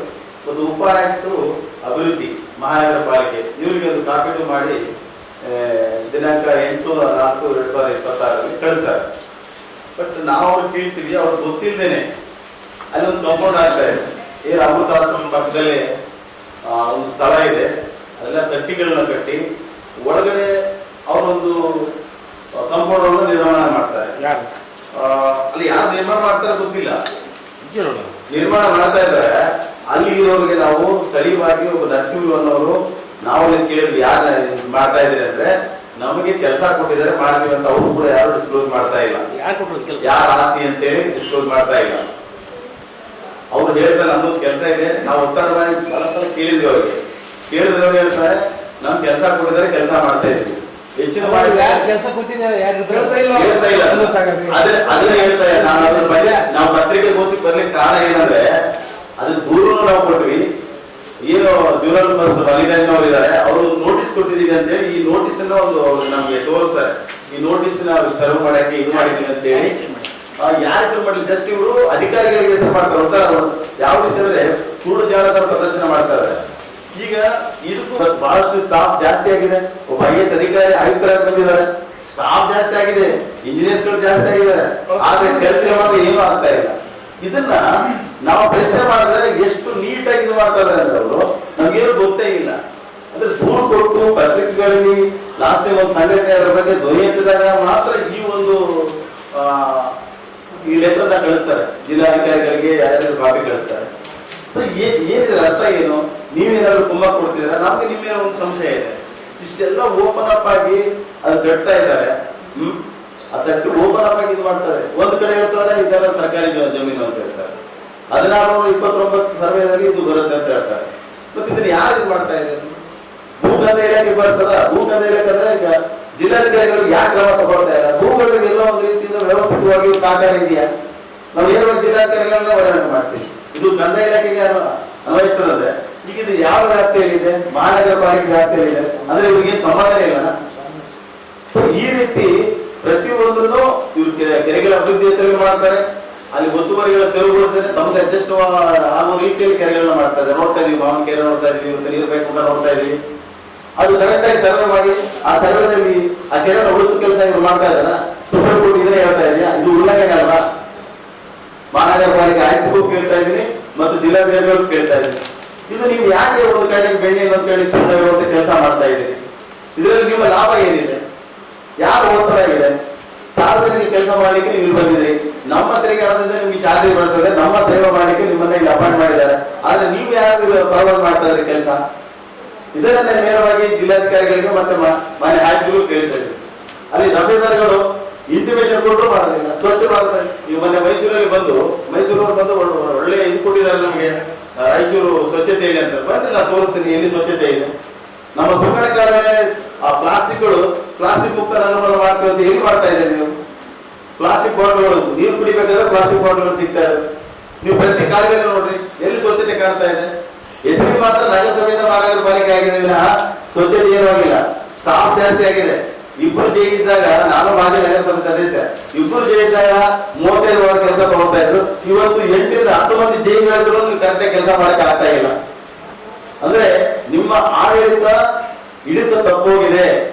ಮತ್ತು ಉಪ ಆಯುಕ್ತರು ಅಭಿವೃದ್ಧಿ ಮಹಾನಗರ ಪಾಲಿಕೆ ಇವರಿಗೆ ಒಂದು ಕಾಪಿ ಮಾಡಿ ದಿನಾಂಕ 8/4/2026 ಕಳಿಸ್ತಾರೆ. ಬಟ್ ನಾವು ಅವ್ರು ಕೇಳ್ತೀವಿ, ಅವ್ರಿಗೆ ಗೊತ್ತಿಲ್ಲದೇನೆ ಅಲ್ಲಿ ಒಂದು ಕಾಂಪೌಂಡ್ ಆಗ್ತಾ ಇದೆ. ಏನು ಅಮೃತ ಆಶ್ರಮ ಪಕ್ಕದಲ್ಲಿ ಒಂದು ಸ್ಥಳ ಇದೆ, ಅದೆಲ್ಲ ತಟ್ಟಿಗಳನ್ನ ಕಟ್ಟಿ ಒಳಗಡೆ ಅವರೊಂದು ಕಾಂಪೌಂಡ್ ಅನ್ನು ನಿರ್ಮಾಣ ಮಾಡ್ತಾರೆ. ಅಲ್ಲಿ ಯಾರು ನಿರ್ಮಾಣ ಮಾಡ್ತಾರೆ ಗೊತ್ತಿಲ್ಲ, ನಿರ್ಮಾಣ ಮಾಡ್ತಾ ಇದ್ದಾರೆ. ಅಲ್ಲಿ ಇರೋರಿಗೆ ನಾವು ಸ್ಥಳೀಯವಾಗಿ ಒಬ್ಬ ನರಸಿಂಹ ಅನ್ನೋರು ನಾವು ಕೇಳಿದ್ವಿ, ಯಾರು ಮಾಡ್ತಾ ಇದ್ದೀರಿ ಅಂದ್ರೆ ನಮಗೆ ಕೆಲಸ ಕೊಟ್ಟಿದ್ದಾರೆ ಮಾಡ್ತೀವಿ ಅಂತ. ಅವರು ಕೂಡ ಯಾರು ಡಿಸ್ಕ್ಲೋಸ್ ಮಾಡ್ತಾ ಇಲ್ಲ, ಯಾರ ಆಸ್ತಿ ಅಂತೇಳಿ ಡಿಸ್ಕ್ಲೋಸ್ ಮಾಡ್ತಾ ಇಲ್ಲ. ಅವ್ರು ಹೇಳ್ತಾರೆ ನಮ್ದು ಕೆಲಸ ಇದೆ, ನಾವು ಒತ್ತಡ ಮಾಡಿ ಬಹಳ ಸಲ ಕೇಳಿದ್ವಿ. ಅವ್ರಿಗೆ ಕೇಳಿದವ್ರು ಹೇಳ್ತಾರೆ ನಮ್ ಕೆಲಸ ಕೊಟ್ಟಿದ್ದಾರೆ, ಕೆಲಸ ಮಾಡ್ತಾ ಇದ್ವಿ. ಹೆಚ್ಚಿನ ಕೆಲಸ ಕೊಟ್ಟಿದ್ದಾರೆ, ಅದನ್ನ ಹೇಳ್ತಾ ನಾನು ಅದ್ರ ಬಗ್ಗೆ ನಾವು ಪತ್ರಿಕೆಗೋಸ್ಕರ ಬರ್ಲಿಕ್ಕೆ ಕಾರಣ ಏನಂದ್ರೆ ಅದ್ರ ದೂರನ್ನು ನಾವು ಕೊಟ್ವಿ. ಏನು ಜೂನಿಯರ್ ಫಸ್ಟ್ ಮಲ್ಲಿಕಾರ್ಜುನ ಅವರು ಇದ್ದಾರೆ, ಅವರು ನೋಟಿಸ್ ಕೊಟ್ಟಿದ್ದೀವಿ ಅಂತ ಹೇಳಿ ಈ ನೋಟಿಸ್ ಅನ್ನ ಒಂದು ನಮ್ಗೆ ತೋರಿಸ್ತಾರೆ. ಈ ನೋಟಿಸ್ ಸರ್ವ್ ಮಾಡಕ್ಕೆ ಇದು ಮಾಡಿದೀವಿ ಅಂತ ಹೇಳಿ ಯಾರ ಹೆಸರು ಮಾಡಲಿ, ಜಸ್ಟ್ ಇವರು ಅಧಿಕಾರಿಗಳಿಗೆ ಹೆಸರು ಮಾಡ್ತಾರೆ ಅಂತ. ಯಾವ ರೀತಿ ಅಂದ್ರೆ ಪೂರ್ಣ ಜಾಲತಾಣ ಪ್ರದರ್ಶನ ಮಾಡ್ತಾರೆ. ಈಗ ಇದಕ್ಕೂ ಬಹಳಷ್ಟು ಸ್ಟಾಫ್ ಜಾಸ್ತಿ ಆಗಿದೆ. ಒಬ್ಬ IAS ಅಧಿಕಾರಿ ಆಯುಕ್ತರಾಗಿ ಬಂದಿದ್ದಾರೆ, ಸ್ಟಾಫ್ ಜಾಸ್ತಿ ಆಗಿದೆ, ಇಂಜಿನಿಯರ್ಸ್ಗಳು ಜಾಸ್ತಿ ಆಗಿದ್ದಾರೆ, ಆದ್ರೆ ಕೆಲಸ ಏನೂ ಆಗ್ತಾ ಇಲ್ಲ. ಇದನ್ನ ನಾವು ಪ್ರಶ್ನೆ ಮಾಡಿದ್ರೆ ಎಷ್ಟು ನೀಟಾಗಿ ಇದು ಮಾಡ್ತಾ ಇದ್ದಾರೆ ಅಂದ್ರೆ ಅವರು ನಮ್ಗೇನು ಗೊತ್ತೇ ಇಲ್ಲ. ಅಂದ್ರೆ ದೂರು ಕೊಟ್ಟು ಪತ್ರಿಕೆಗಳಲ್ಲಿ ಲಾಸ್ಟ್ ಟೈಮ್ ಒಂದು ಸಂಘಟನೆ ಅದರ ಬಗ್ಗೆ ಧ್ವನಿ ಎತ್ತಿದಾಗ ಮಾತ್ರ ಈ ಒಂದು ಈ ಲೆಟರ್ ಕಳಿಸ್ತಾರೆ ಜಿಲ್ಲಾಧಿಕಾರಿಗಳಿಗೆ, ಯಾರ್ಯಾರು ಕಾಪಿ ಕಳಿಸ್ತಾರೆ. ಸೊ ಏನಿದೆ ಅರ್ಥ ಏನು? ನೀವೇನಾದ್ರು ಕುಮ್ಮ ಕೊಡ್ತಿದ್ರೆ ನಮ್ಗೆ ನಿಮ್ಮೇಲೆ ಒಂದು ಸಂಶಯ ಇದೆ. ಇಷ್ಟೆಲ್ಲ ಓಪನ್ ಅಪ್ ಆಗಿ ಅದು ಕಟ್ತಾ ಇದ್ದಾರೆ. ಆ ತಟ್ಟು ಓಪನ್ ಅಪ್ ಆಗಿ ಇದು ಮಾಡ್ತಾರೆ. ಒಂದ್ ಕಡೆ ಹೇಳ್ತಾರೆ ಇದೆಲ್ಲ ಸರ್ಕಾರಿ ಜಮೀನು ಅಂತ ಹೇಳ್ತಾರೆ. 1629 ಸರ್ವೆಯಲ್ಲಿ ಇದು ಬರುತ್ತೆ ಅಂತ ಹೇಳ್ತಾರೆ. ಮತ್ತೆ ಇದನ್ನ ಯಾರು ಇದು ಮಾಡ್ತಾ ಇದ್ದಾರೆ? ಭೂಗಂಧ ಇಲಾಖೆ ಬರ್ತದ. ಭೂಗಂಧ ಇಲಾಖೆ ಅಂದ್ರೆ ಈಗ ಜಿಲ್ಲಾಧಿಕಾರಿಗಳು ಯಾಕೆ ಕ್ರಮ ತಗೊಳ್ತಾ ಇಲ್ಲ? ಭೂಗಳಿಗೆ ಎಲ್ಲ ಒಂದು ರೀತಿಯಿಂದ ವ್ಯವಸ್ಥಿತವಾಗಿ ಸಹಕಾರ ಇದೆಯಾ? ನಾವು ಏನು ಜಿಲ್ಲಾಧಿಕಾರಿಗಳನ್ನ ವರ್ಣನೆ ಮಾಡ್ತೀವಿ. ಇದು ಗಂಧ ಇಲಾಖೆಗೆ ಅನ್ವಯಿಸ್ತದಂದ್ರೆ ಈಗ ಇದು ಯಾವ ವ್ಯಾಪ್ತಿಯಲ್ಲಿದೆ? ಮಹಾನಗರ ಪಾಲಿಕೆ ವ್ಯಾಪ್ತಿಯಲ್ಲಿದೆ ಅಂದ್ರೆ ಇವ್ರಿಗೇನು ಸಂಬಂಧನೇ ಇಲ್ಲ. ಸೊ ಈ ರೀತಿ ಪ್ರತಿಯೊಂದನ್ನು ಇವ್ರು ಕೆರೆಗಳ ಅಭಿವೃದ್ಧಿ ಹೆಸರಲ್ಲಿ ಮಾಡ್ತಾರೆ. ಅಲ್ಲಿ ಒತ್ತುವರಿಗಳ ತೆರವುಗೊಳಿಸಿದ್ರೆ ತಮ್ಗೆ ಅಡ್ಜಸ್ಟ್ ಆಗುವ ರೀತಿಯಲ್ಲಿ ಕೆರೆಗಳನ್ನ ಮಾಡ್ತಾ ಇದ್ದಾರೆ. ನೋಡ್ತಾ ಇದೀವಿ, ಮಾವಿನ ಕೆರೆ ನೋಡ್ತಾ ಇದೀವಿ, ಇವತ್ತು ನೀರು ಬೇಕು ಅಂತ ನೋಡ್ತಾ ಇದೀವಿ. ಅದು ಕರೆಕ್ಟ್ ಆಗಿ ಸರ್ವೆ ಮಾಡಿ ಆ ಸರ್ವೆದಲ್ಲಿ ಆ ಕೆರೆಯನ್ನು ಉಳಿಸೋ ಕೆಲಸ ಇವ್ರು ಮಾಡ್ತಾ ಇದಾರ. ಸುಪ್ರೀಂ ಕೋರ್ಟ್ ಇದನ್ನೇ ಹೇಳ್ತಾ ಇದೆಯಾ? ಇದು ಉಲ್ಲಂಘನೆ ಅಲ್ವಾ? ಮಹಾನಗರ ಪಾಲಿಕೆ ಆಯುಕ್ತರಿಗೂ ಕೇಳ್ತಾ ಇದ್ದೀನಿ ಮತ್ತು ಜಿಲ್ಲಾಧಿಕಾರಿಗಳಿಗೂ ಕೇಳ್ತಾ ಇದ್ದೀನಿ. ಇದು ನೀವು ಯಾಕೆ ಒಂದು ಕಡೆಗೆ ಬೆಣ್ಣೆ ಇನ್ನೊಂದು ಕಡೆ ಸುಮ್ಮನೆ ವ್ಯವಸ್ಥೆ ಕೆಲಸ ಮಾಡ್ತಾ ಇದ್ದೀರಿ? ಇದರಲ್ಲಿ ನಿಮ್ಮ ಲಾಭ ಏನಿದೆ? ಯಾರು ಒತ್ತಡ ಇದೆ? ಸಾರ್ವಜನಿಕ ಕೆಲಸ ಮಾಡ್ಲಿಕ್ಕೆ ನೀವು ಇಲ್ಲಿ ಬಂದಿದ್ರಿ. ನಮ್ಮ ತೆರಿಗೆ ಹಣದಿಂದ ನಿಮ್ಗೆ ಶಾಲೆ ಬರ್ತದೆ, ನಮ್ಮ ಸೇವೆ ಮಾಡ್ಲಿಕ್ಕೆ ನಿಮ್ಮನ್ನ ಇಲ್ಲಿ ಅಪಾಯಿಂಟ್ ಮಾಡಿದ್ದಾರೆ. ಆದ್ರೆ ನೀವು ಯಾರು ಪರವಾಗಿ ಮಾಡ್ತಾ ಇದ್ರಿ ಕೆಲಸ? ಇದನ್ನ ನೇರವಾಗಿ ಜಿಲ್ಲಾಧಿಕಾರಿಗಳಿಗೆ ಮತ್ತೆ ಮನೆ ಆಯುಕ್ತರಿಗೂ ಕೇಳ್ತಾ ಇದ್ದೀವಿ. ಅಲ್ಲಿ ದಫೇದಾರಗಳು ಇಂಟಿಮೇಷನ್ ಕೊಟ್ಟರು ಮಾಡೋದಿಲ್ಲ, ಸ್ವಚ್ಛ ಭಾರತ. ನೀವು ಮೊನ್ನೆ ಮೈಸೂರಲ್ಲಿ ಮೈಸೂರವ್ರು ಬಂದು ಒಳ್ಳೆ ಇದು ಕೊಟ್ಟಿದ್ದಾರೆ ನಮಗೆ, ರಾಯಚೂರು ಸ್ವಚ್ಛತೆ ಇದೆ ಅಂತ. ಬಂದ್ರೆ ನಾನು ತೋರಿಸ್ತೀನಿ ಎಲ್ಲಿ ಸ್ವಚ್ಛತೆ ಇದೆ. ನಮ್ಮ ಸುಮ್ಮನೆ ಆ ಪ್ಲಾಸ್ಟಿಕ್ ಮುಕ್ತ ಅನುಮೋದ ಮಾಡ್ತೀವಿ ಅಂತ ಎಲ್ಲಿ ಮಾಡ್ತಾ ಇದ್ದಾರೆ ನೀವು? ಪ್ಲಾಸ್ಟಿಕ್ ಬಾಟಲ್ಗಳು ನೀರು ಕುಡಿಬೇಕಾದ್ರೆ ಪ್ಲಾಸ್ಟಿಕ್ ಬಾಟಲ್ಗಳು ಸಿಗ್ತಾ ಇದೆ. ನೀವು ಪ್ರತಿ ಕಾಲದಲ್ಲಿ ನೋಡ್ರಿ ಎಲ್ಲಿ ಸ್ವಚ್ಛತೆ ಕಾಣ್ತಾ ಇದೆ. ಹೆಸರಿಗೆ ಮಾತ್ರ ನಗರಸಭೆಯಿಂದ ಮಹಾನಗರ ಪಾಲಿಕೆ ಆಗಿದೆ ವಿನಃ ಸ್ವಚ್ಛತೆ ಏನೂ ಆಗಿಲ್ಲ. ಸ್ಟಾಫ್ ಜಾಸ್ತಿ ಆಗಿದೆ. ಇಬ್ಬರು ಜೈಗಿದ್ದಾಗ, ನಾನು ಮಾಜಿ ನಗರಸಭೆ ಸದಸ್ಯ, ಇಬ್ಬರು ಜೈಗಿದ್ದಾಗ 35 ವಾರ ಕೆಲಸ ತಗೊಳ್ತಾ ಇದ್ರು. ಇವತ್ತು 8 ರಿಂದ 10 ಮಂದಿ ಜೈಗಳಿದ್ರು ನೀವು ಕರೆಕ್ಟಾಗಿ ಕೆಲಸ ಮಾಡಕ್ಕೆ ಆಗ್ತಾ ಇಲ್ಲ. ಅಂದ್ರೆ ನಿಮ್ಮ ಆಡಳಿತ ಹಿಡಿತ ತಪ್ಪೋಗಿದೆ.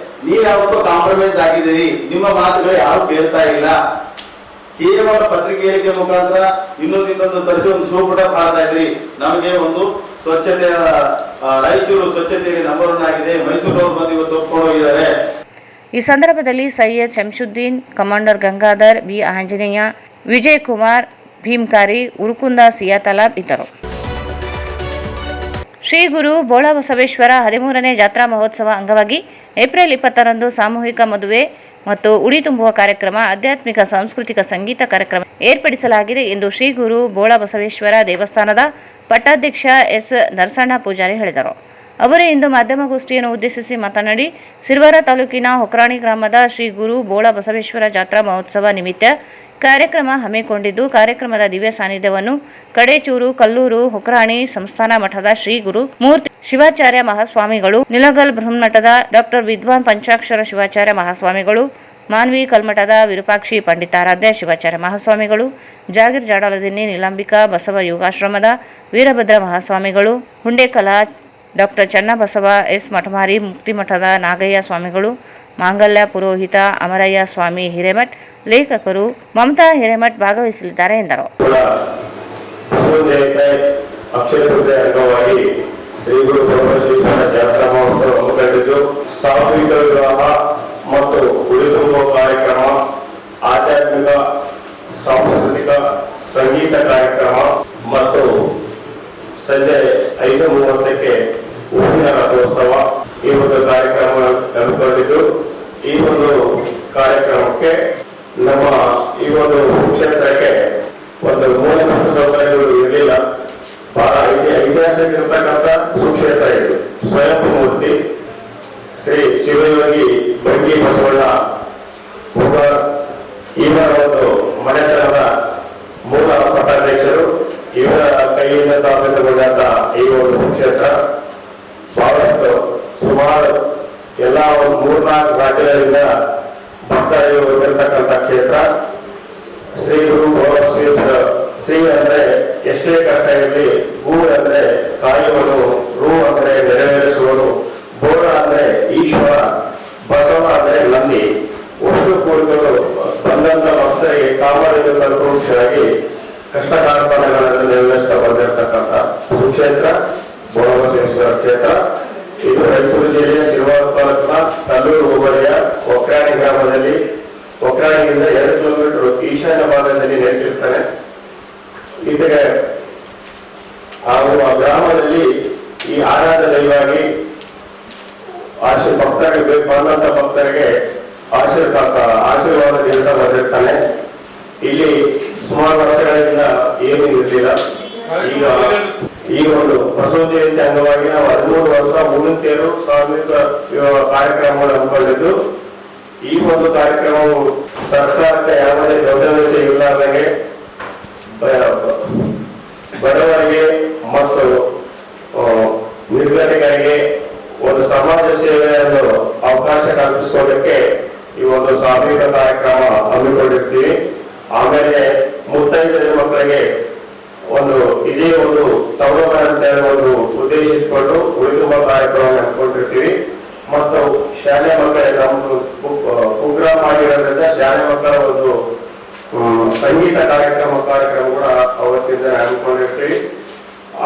ನೀವು ಯಾವತ್ತೂ ಕಾಂಪ್ರಮೈಸ್ ಆಗಿದ್ದೀರಿ. ನಿಮ್ಮ ಮಾತುಗಳು ಯಾರು ಕೇಳ್ತಾ ಇಲ್ಲ. ಕೇವಲ ಪತ್ರಿಕೆ ಹೇಳಿಕೆ ಮುಖಾಂತರ ಇನ್ನೊಂದು ತರಿಸಿ ಒಂದು ಶೋ ಕೂಡ ಮಾಡ್ತಾ ಇದ್ರಿ. ನಮಗೆ ಒಂದು ಸ್ವಚ್ಛತೆ ರಾಯಚೂರು ಸ್ವಚ್ಛತೆಯಲ್ಲಿ ನಂಬರ್ 1 ಆಗಿದೆ, ಮೈಸೂರವ್ರು ಬಂದು ಇವತ್ತು ಒಪ್ಕೊಂಡು ಹೋಗಿದ್ದಾರೆ. ಈ ಸಂದರ್ಭದಲ್ಲಿ ಸೈಯದ್ ಶಂಶುದ್ದೀನ್, ಕಮಾಂಡರ್ ಗಂಗಾಧರ್, ಬಿ ಆಂಜನೇಯ, ವಿಜಯ್ ಕುಮಾರ್, ಭೀಮ್ಕಾರಿ, ಉರುಕುಂದ ಸಿಯಾತಲಾಬ್ ಇದ್ದರು. ಶ್ರೀ ಗುರು ಬೋಳಬಸವೇಶ್ವರ 13ನೇ ಜಾತ್ರಾ ಮಹೋತ್ಸವ ಅಂಗವಾಗಿ ಏಪ್ರಿಲ್ 20ರಂದು ಸಾಮೂಹಿಕ ಮದುವೆ ಮತ್ತು ಉಡಿ ತುಂಬುವ ಕಾರ್ಯಕ್ರಮ, ಆಧ್ಯಾತ್ಮಿಕ ಸಾಂಸ್ಕೃತಿಕ ಸಂಗೀತ ಕಾರ್ಯಕ್ರಮ ಏರ್ಪಡಿಸಲಾಗಿದೆ ಎಂದು ಶ್ರೀ ಗುರು ಬೋಳಬಸವೇಶ್ವರ ದೇವಸ್ಥಾನದ ಪಟ್ಟಾಧ್ಯಕ್ಷ ಎಸ್ ನರಸಣ್ಣ ಪೂಜಾರಿ ಹೇಳಿದರು. ಅವರು ಇಂದು ಮಾಧ್ಯಮಗೋಷ್ಠಿಯನ್ನು ಉದ್ದೇಶಿಸಿ ಮಾತನಾಡಿ, ಸಿರ್ವಾರ ತಾಲೂಕಿನ ಹೊಕ್ರಾಣಿ ಗ್ರಾಮದ ಶ್ರೀ ಗುರು ಬೋಳಬಸವೇಶ್ವರ ಜಾತ್ರಾ ಮಹೋತ್ಸವ ನಿಮಿತ್ತ ಕಾರ್ಯಕ್ರಮ ಹಮ್ಮಿಕೊಂಡಿದ್ದು, ಕಾರ್ಯಕ್ರಮದ ದಿವ್ಯ ಸಾನ್ನಿಧ್ಯವನ್ನು ಕಡೇಚೂರು, ಕಲ್ಲೂರು, ಹೊಕ್ರಾಣಿ ಸಂಸ್ಥಾನ ಮಠದ ಶ್ರೀ ಗುರು ಮೂರ್ತಿ ಶಿವಾಚಾರ್ಯ ಮಹಾಸ್ವಾಮಿಗಳು, ನಿಲಗಲ್ ಬ್ರಹ್ಮಮಠದ ಡಾಕ್ಟರ್ ವಿದ್ವಾನ್ ಪಂಚಾಕ್ಷರ ಶಿವಾಚಾರ್ಯ ಮಹಾಸ್ವಾಮಿಗಳು, ಮಾನ್ವಿ ಕಲ್ಮಠದ ವಿರೂಪಾಕ್ಷಿ ಪಂಡಿತಾರಾಧ್ಯ ಶಿವಾಚಾರ್ಯ ಮಹಾಸ್ವಾಮಿಗಳು, ಜಾಗೀರ್ ಜಾಡಲದಿನ್ನಿ ನಿಲಾಂಬಿಕಾ ಬಸವ ಯೋಗಾಶ್ರಮದ ವೀರಭದ್ರ ಮಹಾಸ್ವಾಮಿಗಳು, ಹುಂಡೇಕಲ ಡಾಕ್ಟರ್ ಚನ್ನಬಸವ ಎಸ್ ಮಠಮಾರಿ ಮುಕ್ತಿಮಠದ ನಾಗಯ್ಯ ಸ್ವಾಮಿಗಳು, ಮಾಂಗಲ್ಯ ಪುರೋಹಿತ ಅಮರಯ್ಯ ಸ್ವಾಮಿ ಹಿರೇಮಠ್, ಲೇಖಕರು ಮಮತಾ ಹಿರೇಮಠ್ ಭಾಗವಹಿಸಲಿದ್ದಾರೆ ಎಂದರು. ಅಕ್ಷಯ ತೃತೀಯ ಅಂಗವಾಗಿ ಶ್ರೀ ಗುರು ಬೋಳಬಸವೇಶ್ವರ ಜಾತ್ರಾ ಮಹೋತ್ಸವ ಹಮ್ಮಿಕೊಂಡಿದ್ದು, ಸಾಮೂಹಿಕ ವಿವಾಹ ಮತ್ತು ಉಡಿ ತುಂಬುವ ಕಾರ್ಯಕ್ರಮ, ಆಧ್ಯಾತ್ಮಿಕ ಸಾಂಸ್ಕೃತಿಕ ಸಂಗೀತ ಕಾರ್ಯಕ್ರಮ ಮತ್ತು ಸಂಜೆ 5:30ಕ್ಕೆ ಹೂವಿನ ರಥೋತ್ಸವ ಈ ಒಂದು ಕಾರ್ಯಕ್ರಮ ಹಮ್ಮಿಕೊಂಡಿದ್ದು, ಈ ಒಂದು ಕಾರ್ಯಕ್ರಮಕ್ಕೆ ನಮ್ಮ ಈ ಒಂದು ಕ್ಷೇತ್ರಕ್ಕೆ ಒಂದು ಮೂಲಭೂತ ಸೌಕರ್ಯಗಳು ಇರಲಿಲ್ಲ. ಬಹಳ ಐತಿಹಾಸಿಕ ಇರತಕ್ಕಂಥ ಸುಕ್ಷೇತ್ರ ಇದು. ಸ್ವಯಂ ಮೂರ್ತಿ ಶ್ರೀ ಶಿವಯೋಗಿ ಬಂಗಿ ಬಸವಣ್ಣ ಇವರ ಒಂದು ಮನೆತನದ ಮೂಲ ಪಟ್ಟಾಧ್ಯಕ್ಷರು, ಇವರ ಕೈಯಿಂದ ಸ್ಥಾಪಿತಗೊಂಡಂತ ಈ ಒಂದು ಸುಕ್ಷೇತ್ರ ಬಹಳಷ್ಟು ಸುಮಾರು ಎಲ್ಲ ಒಂದು 3-4 ರಾಜ್ಯಗಳಿಂದ ಭಕ್ತರು ಬಂದಿರತಕ್ಕಂಥ ಕ್ಷೇತ್ರ. ಶ್ರೀ ಗುರು ಬೋಳಬಸವೇಶ್ವರ, ಶ್ರೀ ಅಂದ್ರೆ ಎಷ್ಟೇ ಕಷ್ಟ ಇರಲಿ, ಗು ಅಂದ್ರೆ ಕಾಯುವನು, ರು ಅಂದ್ರೆ ನೆರವೇರಿಸುವನು, ಬೋಳ ಅಂದ್ರೆ ಈಶ್ವರ, ಬಸವ ಅಂದ್ರೆ ನಂದಿ. ಒಟ್ಟು ಕೂಡಿಗಳು ಬಂದಂತ ಭಕ್ತರಿಗೆ ಕಾಮರಿಗೆ ತಲುಪುವುದಾಗಿ ಕಷ್ಟ ಕಾರ್ಪಣ್ಯಗಳನ್ನು ನೆರವೇರಿಸ್ತಾ ಬಂದಿರತಕ್ಕಂಥ ಸುಕ್ಷೇತ್ರ ಬೋಳಬಸವೇಶ್ವರ ಕ್ಷೇತ್ರ. ಇದು ರಾಯಚೂರು ಜಿಲ್ಲೆಯ ಸಿರ್ವಾರ ತಾಲೂಕಿನ ಕಲ್ಲೂರು ಹೋಬಳಿಯ ಹೊಕ್ರಾಣಿ ಗ್ರಾಮದಲ್ಲಿ, ಹೊಕ್ರಾಣಿಯಿಂದ 2 ಕಿಲೋಮೀಟರ್ ಈಶಾನ್ಯ ಭಾಗದಲ್ಲಿ ನೆಲೆಸಿರ್ತಾನೆ. ಇದಕ್ಕೆ ಹಾಗೂ ಆ ಗ್ರಾಮದಲ್ಲಿ ಈ ಆರಾಧ ದೈವಾಗಿ ಭಕ್ತರಿಗೆ ಬಂದಂತ ಭಕ್ತರಿಗೆ ಆಶೀರ್ವಾದ ನೀಡುತ್ತಾ ಬಂದಿರ್ತಾನೆ. ಇಲ್ಲಿ ಸುಮಾರು ವರ್ಷಗಳಿಂದ ಏನೂ ಇರಲಿಲ್ಲ. ಈಗ ಒಂದು ಬಸವ ಜಯಂತಿ ಅಂಗವಾಗಿ ನಾವು 13 ವರ್ಷ ಮುನ್ನೂರು ಸಾಮೂಹಿಕ ಕಾರ್ಯಕ್ರಮಗಳು ಹಮ್ಮಿಕೊಂಡಿದ್ದು, ಈ ಒಂದು ಕಾರ್ಯಕ್ರಮವು ಸರ್ಕಾರಕ್ಕೆ ಯಾವುದೇ ದೊಡ್ಡ ಇಲ್ಲದಾಗೆ ಬಡವರಿಗೆ ಮತ್ತು ನಿರ್ಗತಿಕರಿಗೆ ಒಂದು ಸಮಾಜ ಸೇವೆಯನ್ನು ಅವಕಾಶ ಕಲ್ಪಿಸಿಕೊಳ್ಳಕ್ಕೆ ಈ ಒಂದು ಸಾಮೂಹಿಕ ಕಾರ್ಯಕ್ರಮ ಹಮ್ಮಿಕೊಂಡಿರ್ತೀವಿ. ಆಮೇಲೆ ಮುತ್ತೈದೆಯರ ಮಕ್ಕಳಿಗೆ ಒಂದು ಇದೇ ಒಂದು ತವರಮನೆ ಅಂತ ಹೇಳಿ ಒಂದು ಉದ್ದೇಶಿಸಿಕೊಂಡು ಉಳಿದುಂಬ ಕಾರ್ಯಕ್ರಮ ಹಮ್ಮಿಕೊಂಡಿರ್ತೀವಿ. ಮತ್ತು ಶಾಲೆ ಮಕ್ಕಳಿಗೆ ನಮ್ಮದು ಕುಗ್ರಾಮ ಆಗಿರೋದ್ರಿಂದ ಶಾಲೆ ಮಕ್ಕಳ ಒಂದು ಸಂಗೀತ ಕಾರ್ಯಕ್ರಮ ಕೂಡ ಅವತ್ತಿಂದ ಹಮ್ಮಿಕೊಂಡಿರ್ತೀವಿ.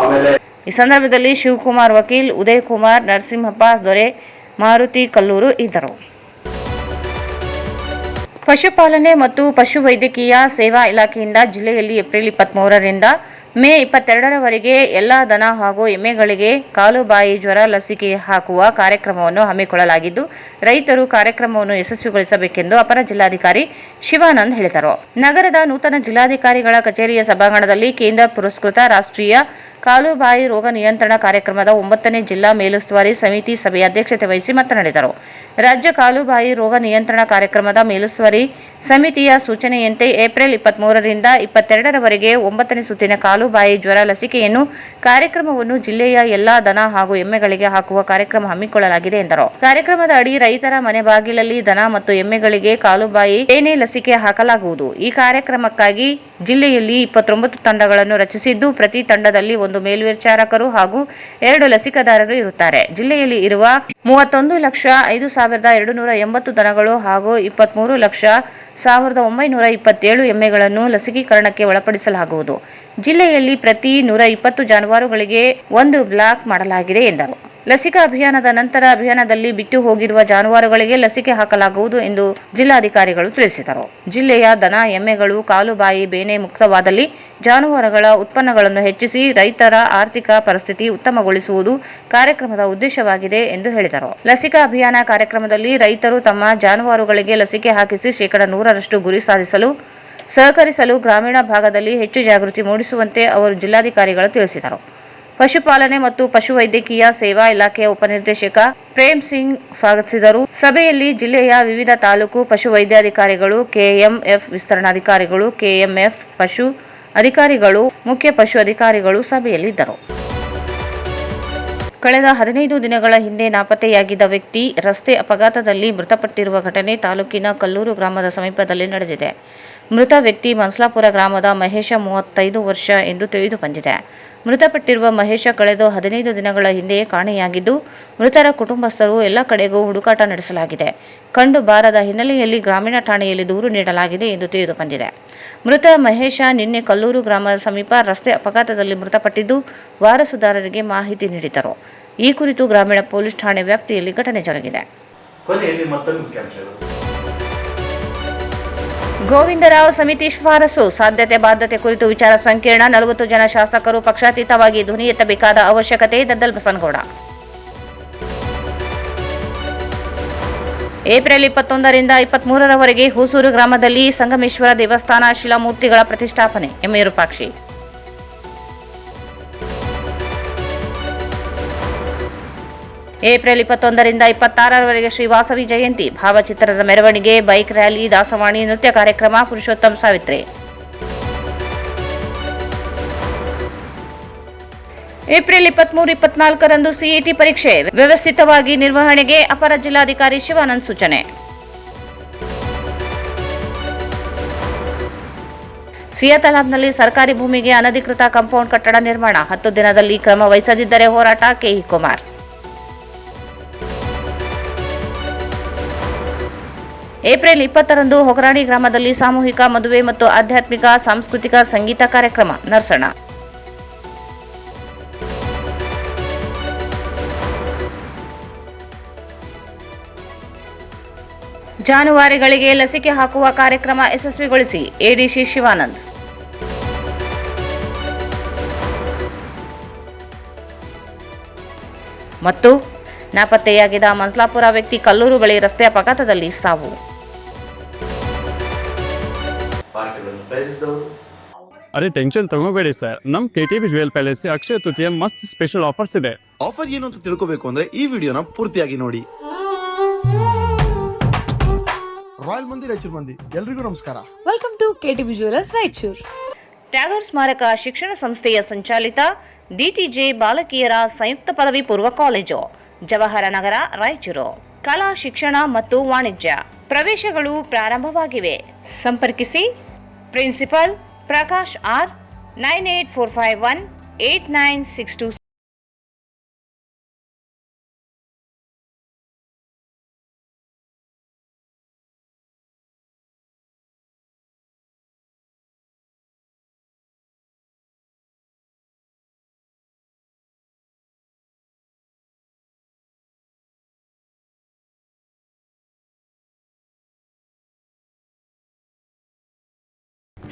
ಆಮೇಲೆ ಈ ಸಂದರ್ಭದಲ್ಲಿ ಶಿವಕುಮಾರ್ ವಕೀಲ್, ಉದಯ್ ಕುಮಾರ್, ನರಸಿಂಹಪ್ಪ ದೊರೆ, ಮಾರುತಿ ಕಲ್ಲೂರು ಇದ್ದರು. ಪಶುಪಾಲನೆ ಮತ್ತು ಪಶುವೈದ್ಯಕೀಯ ಸೇವಾ ಇಲಾಖೆಯಿಂದ ಜಿಲ್ಲೆಯಲ್ಲಿ ಏಪ್ರಿಲ್ 23ರಿಂದ ಮೇ 22ರವರೆಗೆ ಎಲ್ಲ ದನ ಹಾಗೂ ಎಮ್ಮೆಗಳಿಗೆ ಕಾಲುಬಾಯಿ ಜ್ವರ ಲಸಿಕೆ ಹಾಕುವ ಕಾರ್ಯಕ್ರಮವನ್ನು ಹಮ್ಮಿಕೊಳ್ಳಲಾಗಿದ್ದು, ರೈತರು ಕಾರ್ಯಕ್ರಮವನ್ನು ಯಶಸ್ವಿಗೊಳಿಸಬೇಕೆಂದು ಅಪರ ಜಿಲ್ಲಾಧಿಕಾರಿ ಶಿವಾನಂದ್ ಹೇಳಿದರು. ನಗರದ ನೂತನ ಜಿಲ್ಲಾಧಿಕಾರಿಗಳ ಕಚೇರಿಯ ಸಭಾಂಗಣದಲ್ಲಿ ಕೇಂದ್ರ ಪುರಸ್ಕೃತ ರಾಷ್ಟ್ರೀಯ ಕಾಲುಬಾಯಿ ರೋಗ ನಿಯಂತ್ರಣ ಕಾರ್ಯಕ್ರಮದ 9ನೇ ಜಿಲ್ಲಾ ಮೇಲುಸ್ತುವಾರಿ ಸಮಿತಿ ಸಭೆಯ ಅಧ್ಯಕ್ಷತೆ ವಹಿಸಿ ಮಾತನಾಡಿದರು. ರಾಜ್ಯ ಕಾಲುಬಾಯಿ ರೋಗ ನಿಯಂತ್ರಣ ಕಾರ್ಯಕ್ರಮದ ಮೇಲುಸ್ತುವಾರಿ ಸಮಿತಿಯ ಸೂಚನೆಯಂತೆ ಏಪ್ರಿಲ್ 23ರಿಂದ 22ರವರೆಗೆ 9ನೇ ಸುತ್ತಿನ ಕಾಲುಬಾಯಿ ಜ್ವರ ಲಸಿಕೆಯನ್ನು ಕಾರ್ಯಕ್ರಮವನ್ನು ಜಿಲ್ಲೆಯ ಎಲ್ಲಾ ದನ ಹಾಗೂ ಎಮ್ಮೆಗಳಿಗೆ ಹಾಕುವ ಕಾರ್ಯಕ್ರಮ ಹಮ್ಮಿಕೊಳ್ಳಲಾಗಿದೆ ಎಂದರು. ಕಾರ್ಯಕ್ರಮದ ಅಡಿ ರೈತರ ಮನೆ ಬಾಗಿಲಲ್ಲಿ ದನ ಮತ್ತು ಎಮ್ಮೆಗಳಿಗೆ ಕಾಲುಬಾಯಿ ಬೇನೆ ಲಸಿಕೆ ಹಾಕಲಾಗುವುದು. ಈ ಕಾರ್ಯಕ್ರಮಕ್ಕಾಗಿ ಜಿಲ್ಲೆಯಲ್ಲಿ 29 ತಂಡಗಳನ್ನು ರಚಿಸಿದ್ದು, ಪ್ರತಿ ತಂಡದಲ್ಲಿ 1 ಮೇಲ್ವಿಚಾರಕರು ಹಾಗೂ 2 ಲಸಿಕಾದಾರರು ಇರುತ್ತಾರೆ. ಜಿಲ್ಲೆಯಲ್ಲಿ ಇರುವ 31,05,280 ದನಗಳು ಹಾಗೂ 23,01,927 ಎಮ್ಮೆಗಳನ್ನು ಲಸಿಕೀಕರಣಕ್ಕೆ ಒಳಪಡಿಸಲಾಗುವುದು. ಜಿಲ್ಲೆಯಲ್ಲಿ ಪ್ರತಿ 120 ಜಾನುವಾರುಗಳಿಗೆ 1 ಬ್ಲಾಕ್ ಮಾಡಲಾಗಿದೆ ಎಂದರು. ಲಸಿಕಾ ಅಭಿಯಾನದ ನಂತರ ಅಭಿಯಾನದಲ್ಲಿ ಬಿಟ್ಟು ಹೋಗಿರುವ ಜಾನುವಾರುಗಳಿಗೆ ಲಸಿಕೆ ಹಾಕಲಾಗುವುದು ಎಂದು ಜಿಲ್ಲಾಧಿಕಾರಿಗಳು ತಿಳಿಸಿದರು. ಜಿಲ್ಲೆಯ ದನ ಎಮ್ಮೆಗಳು ಕಾಲುಬಾಯಿ ಬೇನೆ ಮುಕ್ತವಾದಲ್ಲಿ ಜಾನುವಾರುಗಳ ಉತ್ಪನ್ನಗಳನ್ನು ಹೆಚ್ಚಿಸಿ ರೈತರ ಆರ್ಥಿಕ ಪರಿಸ್ಥಿತಿ ಉತ್ತಮಗೊಳಿಸುವುದು ಕಾರ್ಯಕ್ರಮದ ಉದ್ದೇಶವಾಗಿದೆ ಎಂದು ಹೇಳಿದರು. ಲಸಿಕಾ ಅಭಿಯಾನ ಕಾರ್ಯಕ್ರಮದಲ್ಲಿ ರೈತರು ತಮ್ಮ ಜಾನುವಾರುಗಳಿಗೆ ಲಸಿಕೆ ಹಾಕಿಸಿ 100% ಗುರಿ ಸಾಧಿಸಲು ಸಹಕರಿಸಲು ಗ್ರಾಮೀಣ ಭಾಗದಲ್ಲಿ ಹೆಚ್ಚು ಜಾಗೃತಿ ಮೂಡಿಸುವಂತೆ ಅವರು ಜಿಲ್ಲಾಧಿಕಾರಿಗಳು ತಿಳಿಸಿದರು. ಪಶುಪಾಲನೆ ಮತ್ತು ಪಶುವೈದ್ಯಕೀಯ ಸೇವಾ ಇಲಾಖೆಯ ಉಪನಿರ್ದೇಶಕ ಪ್ರೇಮ್ ಸಿಂಗ್ ಸ್ವಾಗತಿಸಿದರು. ಸಭೆಯಲ್ಲಿ ಜಿಲ್ಲೆಯ ವಿವಿಧ ತಾಲೂಕು ಪಶುವೈದ್ಯಾಧಿಕಾರಿಗಳು, ಕೆಎಂಎಫ್ ವಿಸ್ತರಣಾಧಿಕಾರಿಗಳು, ಕೆಎಂಎಫ್ ಪಶು ಅಧಿಕಾರಿಗಳು, ಮುಖ್ಯ ಪಶು ಅಧಿಕಾರಿಗಳು ಸಭೆಯಲ್ಲಿದ್ದರು. ಕಳೆದ 15 ದಿನಗಳ ಹಿಂದೆ ನಾಪತ್ತೆಯಾಗಿದ್ದ ವ್ಯಕ್ತಿ ರಸ್ತೆ ಅಪಘಾತದಲ್ಲಿ ಮೃತಪಟ್ಟಿರುವ ಘಟನೆ ತಾಲೂಕಿನ ಕಲ್ಲೂರು ಗ್ರಾಮದ ಸಮೀಪದಲ್ಲಿ ನಡೆದಿದೆ. ಮೃತ ವ್ಯಕ್ತಿ ಮನ್ಸಲಾಪುರ ಗ್ರಾಮದ ಮಹೇಶ 35 ವರ್ಷ ಎಂದು ತಿಳಿದು ಬಂದಿದೆ. ಮೃತಪಟ್ಟಿರುವ ಮಹೇಶ ಕಳೆದ 15 ದಿನಗಳ ಹಿಂದೆಯೇ ಕಾಣೆಯಾಗಿದ್ದು, ಮೃತರ ಕುಟುಂಬಸ್ಥರು ಎಲ್ಲ ಕಡೆಗೂ ಹುಡುಕಾಟ ನಡೆಸಲಾಗಿದೆ. ಕಂಡು ಬಾರದ ಹಿನ್ನೆಲೆಯಲ್ಲಿ ಗ್ರಾಮೀಣ ಠಾಣೆಯಲ್ಲಿ ದೂರು ನೀಡಲಾಗಿದೆ ಎಂದು ತಿಳಿದು ಬಂದಿದೆ. ಮೃತ ಮಹೇಶ ನಿನ್ನೆ ಕಲ್ಲೂರು ಗ್ರಾಮದ ಸಮೀಪ ರಸ್ತೆ ಅಪಘಾತದಲ್ಲಿ ಮೃತಪಟ್ಟಿದ್ದು, ವಾರಸುದಾರರಿಗೆ ಮಾಹಿತಿ ನೀಡಿದ್ದರು. ಈ ಕುರಿತು ಗ್ರಾಮೀಣ ಪೊಲೀಸ್ ಠಾಣೆ ವ್ಯಾಪ್ತಿಯಲ್ಲಿ ಘಟನೆ ಜರುಗಿದೆ. ಕೊನೆಯಲ್ಲಿ ಮತ್ತೊಂದು ಮುಖ್ಯಾಂಶಗಳು. ಗೋವಿಂದರಾವ್ ಸಮಿತಿ ಶಿಫಾರಸು ಸಾಧ್ಯತೆ ಬಾಧ್ಯತೆ ಕುರಿತು ವಿಚಾರ ಸಂಕಿರಣ. 40 ಜನ ಶಾಸಕರು ಪಕ್ಷಾತೀತವಾಗಿ ಧ್ವನಿ ಎತ್ತಬೇಕಾದ ಅವಶ್ಯಕತೆ. ದದ್ದಲ್ ಬಸನಗೌಡ. ಏಪ್ರಿಲ್ 21ರಿಂದ 23ರವರೆಗೆ ಹೂಸೂರು ಗ್ರಾಮದಲ್ಲಿ ಸಂಗಮೇಶ್ವರ ದೇವಸ್ಥಾನ ಶಿಲಾಮೂರ್ತಿಗಳ ಪ್ರತಿಷ್ಠಾಪನೆ. ಎಂ ವಿರೂಪಾಕ್ಷಿ. ಏಪ್ರಿಲ್ 21ರಿಂದ 26ರವರೆಗೆ ಶ್ರೀ ವಾಸವಿ ಜಯಂತಿ ಭಾವಚಿತ್ರದ ಮೆರವಣಿಗೆ, ಬೈಕ್ ರ್ಯಾಲಿ, ದಾಸವಾಣಿ, ನೃತ್ಯ ಕಾರ್ಯಕ್ರಮ. ಪುರುಷೋತ್ತಮ್ ಸಾವಿತ್ರಿ. ಏಪ್ರಿಲ್ 23-24ರಂದು ಸಿಇಟಿ ಪರೀಕ್ಷೆ ವ್ಯವಸ್ಥಿತವಾಗಿ ನಿರ್ವಹಣೆಗೆ ಅಪರ ಜಿಲ್ಲಾಧಿಕಾರಿ ಶಿವಾನಂದ್ ಸೂಚನೆ. ಸಿಯಾತಲಾಬ್ನಲ್ಲಿ ಸರ್ಕಾರಿ ಭೂಮಿಗೆ ಅನಧಿಕೃತ ಕಾಂಪೌಂಡ್ ಕಟ್ಟಡ ನಿರ್ಮಾಣ. 10 ದಿನದಲ್ಲಿ ಕ್ರಮ ವಹಿಸದಿದ್ದರೆ ಹೋರಾಟ. ಕೆಇ ಕುಮಾರ್. ಏಪ್ರಿಲ್ 20ರಂದು ಹೊಗರಾಣಿ ಗ್ರಾಮದಲ್ಲಿ ಸಾಮೂಹಿಕ ಮದುವೆ ಮತ್ತು ಆಧ್ಯಾತ್ಮಿಕ ಸಾಂಸ್ಕೃತಿಕ ಸಂಗೀತ ಕಾರ್ಯಕ್ರಮ. ನರಸಣ. ಜಾನುವಾರುಗಳಿಗೆ ಲಸಿಕೆ ಹಾಕುವ ಕಾರ್ಯಕ್ರಮ ಯಶಸ್ವಿಗೊಳಿಸಿ ಎಡಿಸಿ ಶಿವಾನಂದ್. ಮತ್ತು ನಾಪತ್ತೆಯಾಗಿದ್ದ ಮನ್ಸಲಾಪುರ ವ್ಯಕ್ತಿ ಕಲ್ಲೂರು ಬಳಿ ರಸ್ತೆ ಅಪಘಾತದಲ್ಲಿ ಸಾವು. ಅರೆ ಟೆನ್ಷನ್ ತಗೋಬೇಡಿ ಸರ್, ನಮ್ಮ KTB jewel palace Akshaya Tritiya ಮಸ್ತ್ ಸ್ಪೆಷಲ್ ಆಫರ್ಸ್ ಇದೆ. ಆಫರ್ ಏನು ಅಂತ ತಿಳ್ಕೋಬೇಕು ಅಂದ್ರೆ ಈ ವಿಡಿಯೋನ ಪೂರ್ತಿಯಾಗಿ ನೋಡಿ. ರಾಯಲ್ ಮಂದಿ ರಾಯಚೂರು ಮಂದಿ ಎಲ್ರಿಗೂ ನಮಸ್ಕಾರ. Welcome to KTB jewellers Raichur. Tagore ಸ್ಮಾರಕ ಶಿಕ್ಷಣ ಸಂಸ್ಥೆಯ ಸಂಚಾಲಿತ DTJ ಬಾಲಕಿಯರ ಸಂಯುಕ್ತ ಪದವಿ ಪೂರ್ವ ಕಾಲೇಜು, ಜವಾಹರ ನಗರ, ರಾಯಚೂರು. ಕಲಾ ಶಿಕ್ಷಣ ಮತ್ತು ವಾಣಿಜ್ಯ ಪ್ರವೇಶಗಳು ಪ್ರಾರಂಭವಾಗಿವೆ. ಸಂಪರ್ಕಿಸಿ principal Prakash R 9845189626.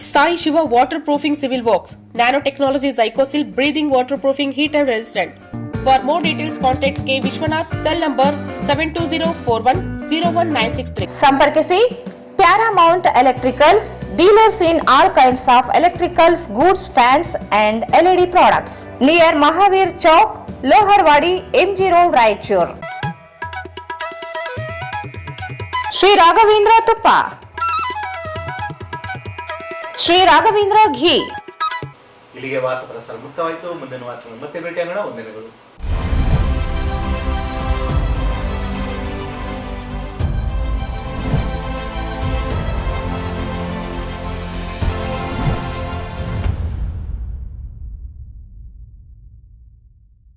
Sai Shiva Waterproofing Civil Works, Nanotechnology Zycosil Breathing Waterproofing Heat and Resistant. For more details, contact K. Vishwanath, cell number 72041019663. ಸಂಪರ್ಕಿಸಿ Paramount electricals, dealers in all kinds of electricals goods, fans and LED products, near Mahavir Chowk, Loharwadi, MG road, Raichur. Shri Raghavendra ತುಪ್ಪ, ಶ್ರೀ ರಾಘವೇಂದ್ರ ಘೀ. ಇಲ್ಲಿಗೆ ವಾರ್ತಾ ಪ್ರಸಾರ ಮುಕ್ತವಾಯಿತು. ಮುಂದಿನ ವಾರ್ತೆ ಮತ್ತೆ ಭೇಟಿಯಾಗೋಣ. ವಂದನೆಗಳು.